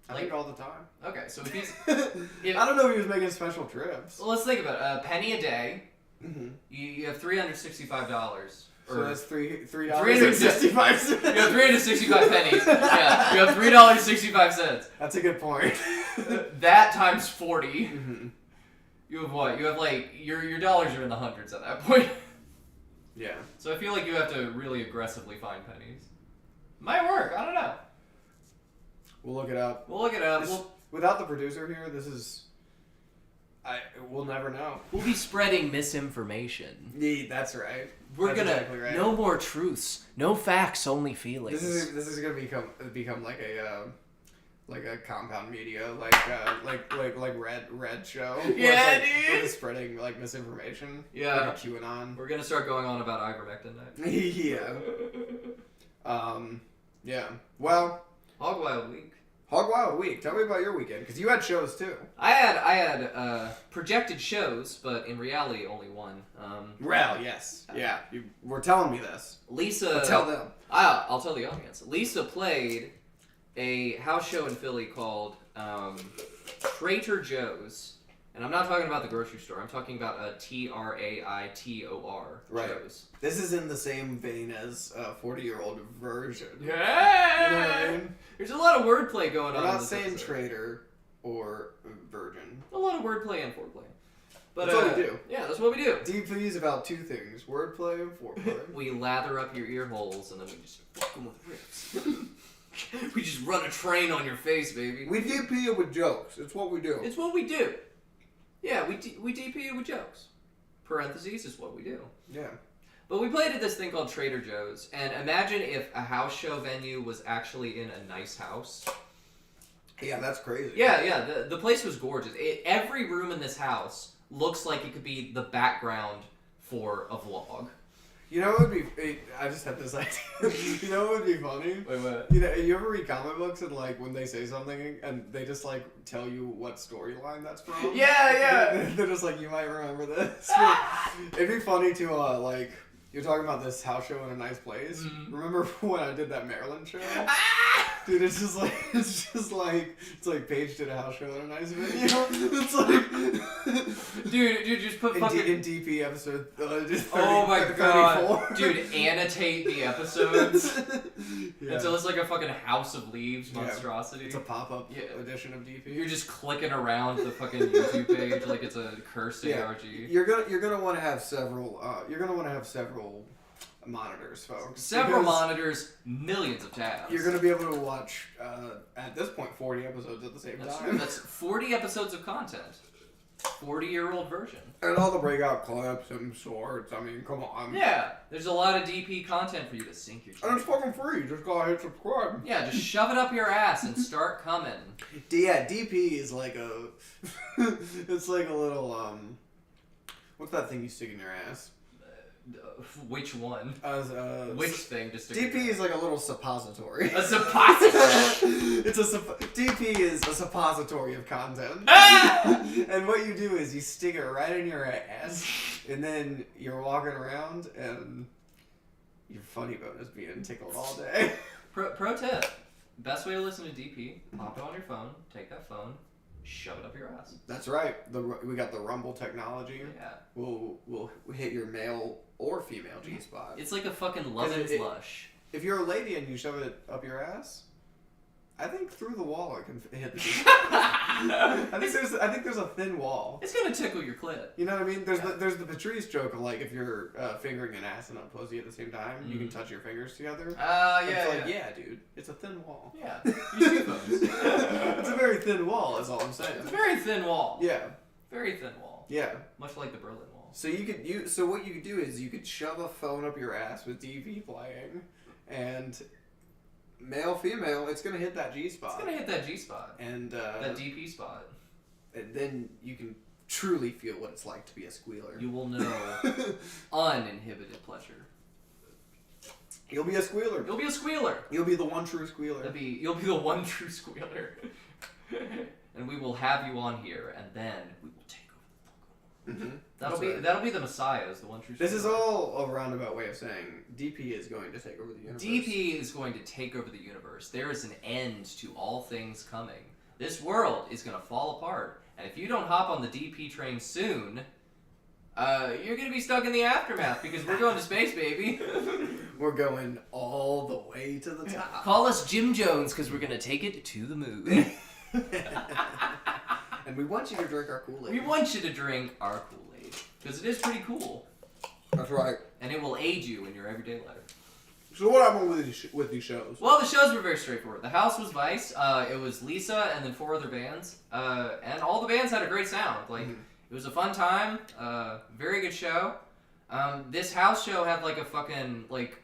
I think all the time. Okay, so if he's... I don't know if he was making special trips. Well, let's think about it. A penny a day. Mm-hmm. You have $365. So that's $3.65. You have 365 pennies. Yeah, you have $3.65. That's a good point. That times 40. Mm-hmm. You have what? You have like your dollars are in the hundreds at that point. Yeah. So I feel like you have to really aggressively find pennies. Might work. I don't know. We'll look it up. We'll look it up. Without the producer here, we'll never know. We'll be spreading misinformation. Yeah, that's right. We're That's gonna exactly right. no more truths, no facts, only feelings. This is gonna become like a compound media, like red show. Where Yeah, it's dude. Where it's spreading like misinformation. Yeah. Like a QAnon. We're gonna start going on about ivermectin night. Yeah. Yeah. Well, Hog Wild Week. Hog Wild Week. Tell me about your weekend, because you had shows too. I had projected shows, but in reality only one. Well, yes. Yeah. You were telling me this. Lisa. Tell them. I'll tell the audience. Lisa played a house show in Philly called Trader Joe's. And I'm not talking about the grocery store. I'm talking about a TRAITOR Right. shows. This is in the same vein as 40-year-old version. Yeah! You know what I mean? There's a lot of wordplay going We're on. in not this saying episode. trader or virgin. A lot of wordplay and foreplay. But, That's what we do. Yeah, that's what we do. DP is about two things: wordplay and foreplay. We lather up your ear holes and then we just fuck them with rips. We just run a train on your face, baby. We DP it with jokes. It's what we do. It's what we do. Yeah, we DP it with jokes. Parentheses is what we do. Yeah. But we played at this thing called Trader Joe's, and imagine if a house show venue was actually in a nice house. Yeah, that's crazy. Yeah, the place was gorgeous. Every room in this house looks like it could be the background for a vlog. You know what would be? I just had this idea. You know what would be funny? Wait, what? You know, you ever read comic books and like when they say something and they just like tell you what storyline that's from? Yeah. They're just like, you might remember this. It'd be funny to like. You're talking about this house show in a nice place. Mhm. Remember when I did that Maryland show? Dude, it's like Paige did a house show in a nice venue. It's like, Dude, just put fucking. in DP episode 30, Oh my 34. god, dude, annotate the episodes Yeah. until it's like a fucking House of Leaves Yeah. monstrosity. It's a pop-up Yeah. edition of DP. You're just clicking around the fucking YouTube page like it's a cursed Yeah. ARG. You're gonna want to have several. You're gonna want to have several monitors, folks. Several because monitors, millions of tabs. You're gonna be able to watch at this point 40 episodes at the same That's time. true. That's 40 episodes of content. 40-year-old version. And all the breakout clips and swords. I mean, come on. Yeah, there's a lot of DP content for you to sink your And it's teeth. fucking free. Just go ahead and subscribe. Yeah, just shove it up your ass and start coming. Yeah, DP is like a. It's like a little What's that thing you stick in your ass? Which one? Which Which thing? Just DP is like a little suppository. a suppository. DP is a suppository of content. And what you do is you stick it right in your ass, and then you're walking around, and your funny bone is being tickled all day. Pro tip: best way to listen to DP: pop it on your phone, take that phone, shove it up your ass. That's right. We got the Rumble technology. Yeah, We'll hit your male or female G spot. it's like a fucking love and lush. If you're a lady and you shove it up your ass, I think through the wall it can hit the G spot. I think there's a thin wall. It's gonna tickle your clit. You know what I mean? There's the Patrice joke of like if you're fingering an ass and a pussy at the same time, you can touch your fingers together. It's like, yeah, dude, it's a thin wall. Yeah. Use two phones. It's a very thin wall, is all I'm saying. It's a very thin wall. Yeah, Very thin wall. yeah. Much like the Berlin Wall. So what you could do is you could shove a phone up your ass with DV playing, and male, female, it's gonna hit that G spot. It's gonna hit that G spot. And That DP spot. and then you can truly feel what it's like to be a squealer. You will know uninhibited pleasure. You'll be a squealer. You'll be a squealer. You'll be the one true squealer. You'll be the one true squealer. And we will have you on here, and then we will take over the fucking world. Mhm. That'll be the Messiah, is the one true squealer. This is all a roundabout way of saying DP is going to take over the universe. DP is going to take over the universe. There is an end to all things coming. This world is going to fall apart, and if you don't hop on the DP train soon, you're going to be stuck in the aftermath because we're going to space, baby. We're going all the way to the top. Call us Jim Jones because we're going to take it to the moon. And we want you to drink our Kool-Aid. We want you to drink our Kool-Aid because it is pretty cool, That's right. and it will aid you in your everyday life. So what happened with these shows? Well, the shows were very straightforward. The house was Vice. It was Lisa and then 4 other bands. And all the bands had a great sound. Like, it was a fun time. Very good show. This house show had like a fucking like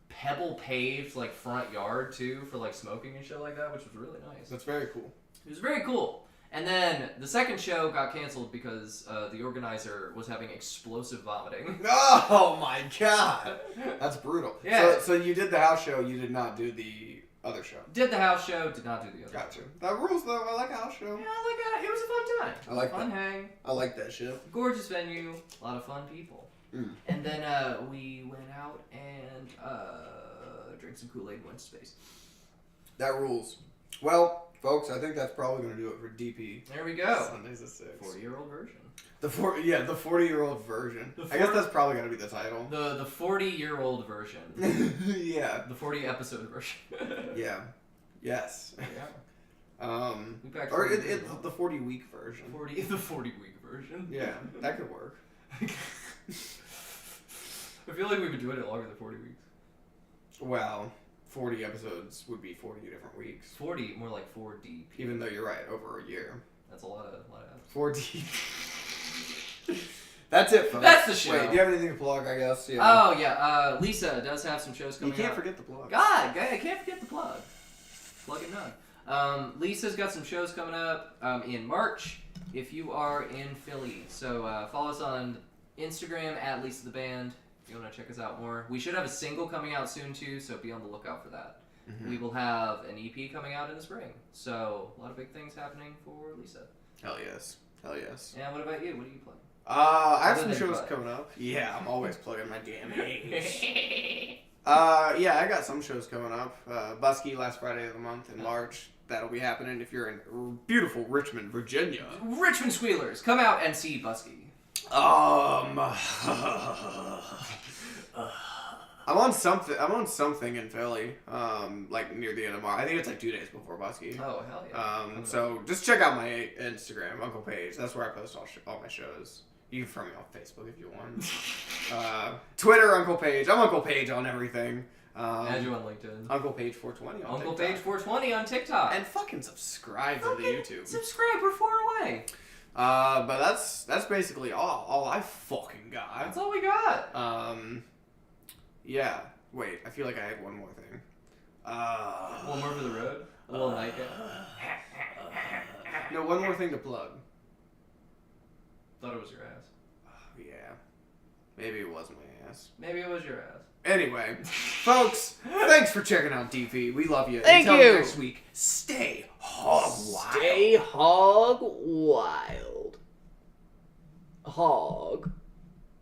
pebble paved like front yard too for like smoking and shit like that, which was really nice. That's very cool. It was very cool. And then the second show got canceled because the organizer was having explosive vomiting. Oh my god, that's brutal. Yeah. So you did the house show. You did not do the other show. Did the house show, did not do the other. Gotcha. That rules though. I like a house show. Yeah, I like it. It was a fun time. I like fun that. hang. I like that shit. Gorgeous venue. A lot of fun people. Mm. And then we went out and drank some Kool-Aid and went to space. That rules. Well, folks, I think that's probably going to do it for DP. There we go. Sundays at 6. 40-year-old version. The 40-year-old version. I guess that's probably going to be the title. The 40-year-old version. Yeah. The 40-episode version. Yeah. Yes. Yeah. We backed Or really it's well. the 40-week version. The 40-week version. Yeah, that could work. I feel like we've been doing it longer than 40 weeks. Well, 40 episodes would be 40 different weeks. 40, more like 4D. Even though you're right, over a year. That's a lot of 4D. That's it, folks. That's the show. Wait, do you have anything to plug, I guess? Yeah. Oh, yeah. Lisa does have some shows You coming up. can't forget the plug. God, I can't forget the plug. Plug it none. Lisa's got some shows coming up in March if you are in Philly. So follow us on Instagram at Lisa the Band if you want to check us out more. We should have a single coming out soon too, so be on the lookout for that. Mm-hmm. We will have an EP coming out in the spring. So a lot of big things happening for Lisa. Hell yes. Hell yes. And what about you? What do you plug? I have Other some than shows plug. coming up. Yeah, I'm always plugging my damn age. Yeah, I got some shows coming up. Busky last Friday of the month in March. That'll be happening if you're in beautiful Richmond, Virginia. Richmond Squealers, come out and see Busky. I'm on something in Philly. Like near the end of March. I think it's like 2 days before Busky. Oh, hell yeah. So just check out my Instagram, Uncle Paige. That's where I post all my shows. You can find me on Facebook if you want. Twitter, Uncle Paige. I'm Uncle Paige on everything. Add you on LinkedIn. Uncle Paige 420 on Uncle TikTok. Page 420 on TikTok. And fucking subscribe to the YouTube. Subscribe, we're 4 away. But that's basically all I fucking got. That's all we got. Yeah. Wait, I feel like I had one more thing. One more for the road. A little nightcap. No, one more thing to plug. Thought it was your ass. Yeah. Maybe it was my ass. Maybe it was your ass. Anyway, folks, thanks for checking out DP. We love you. Thank Until you. next week, stay hog wild. Stay hog wild. Hog.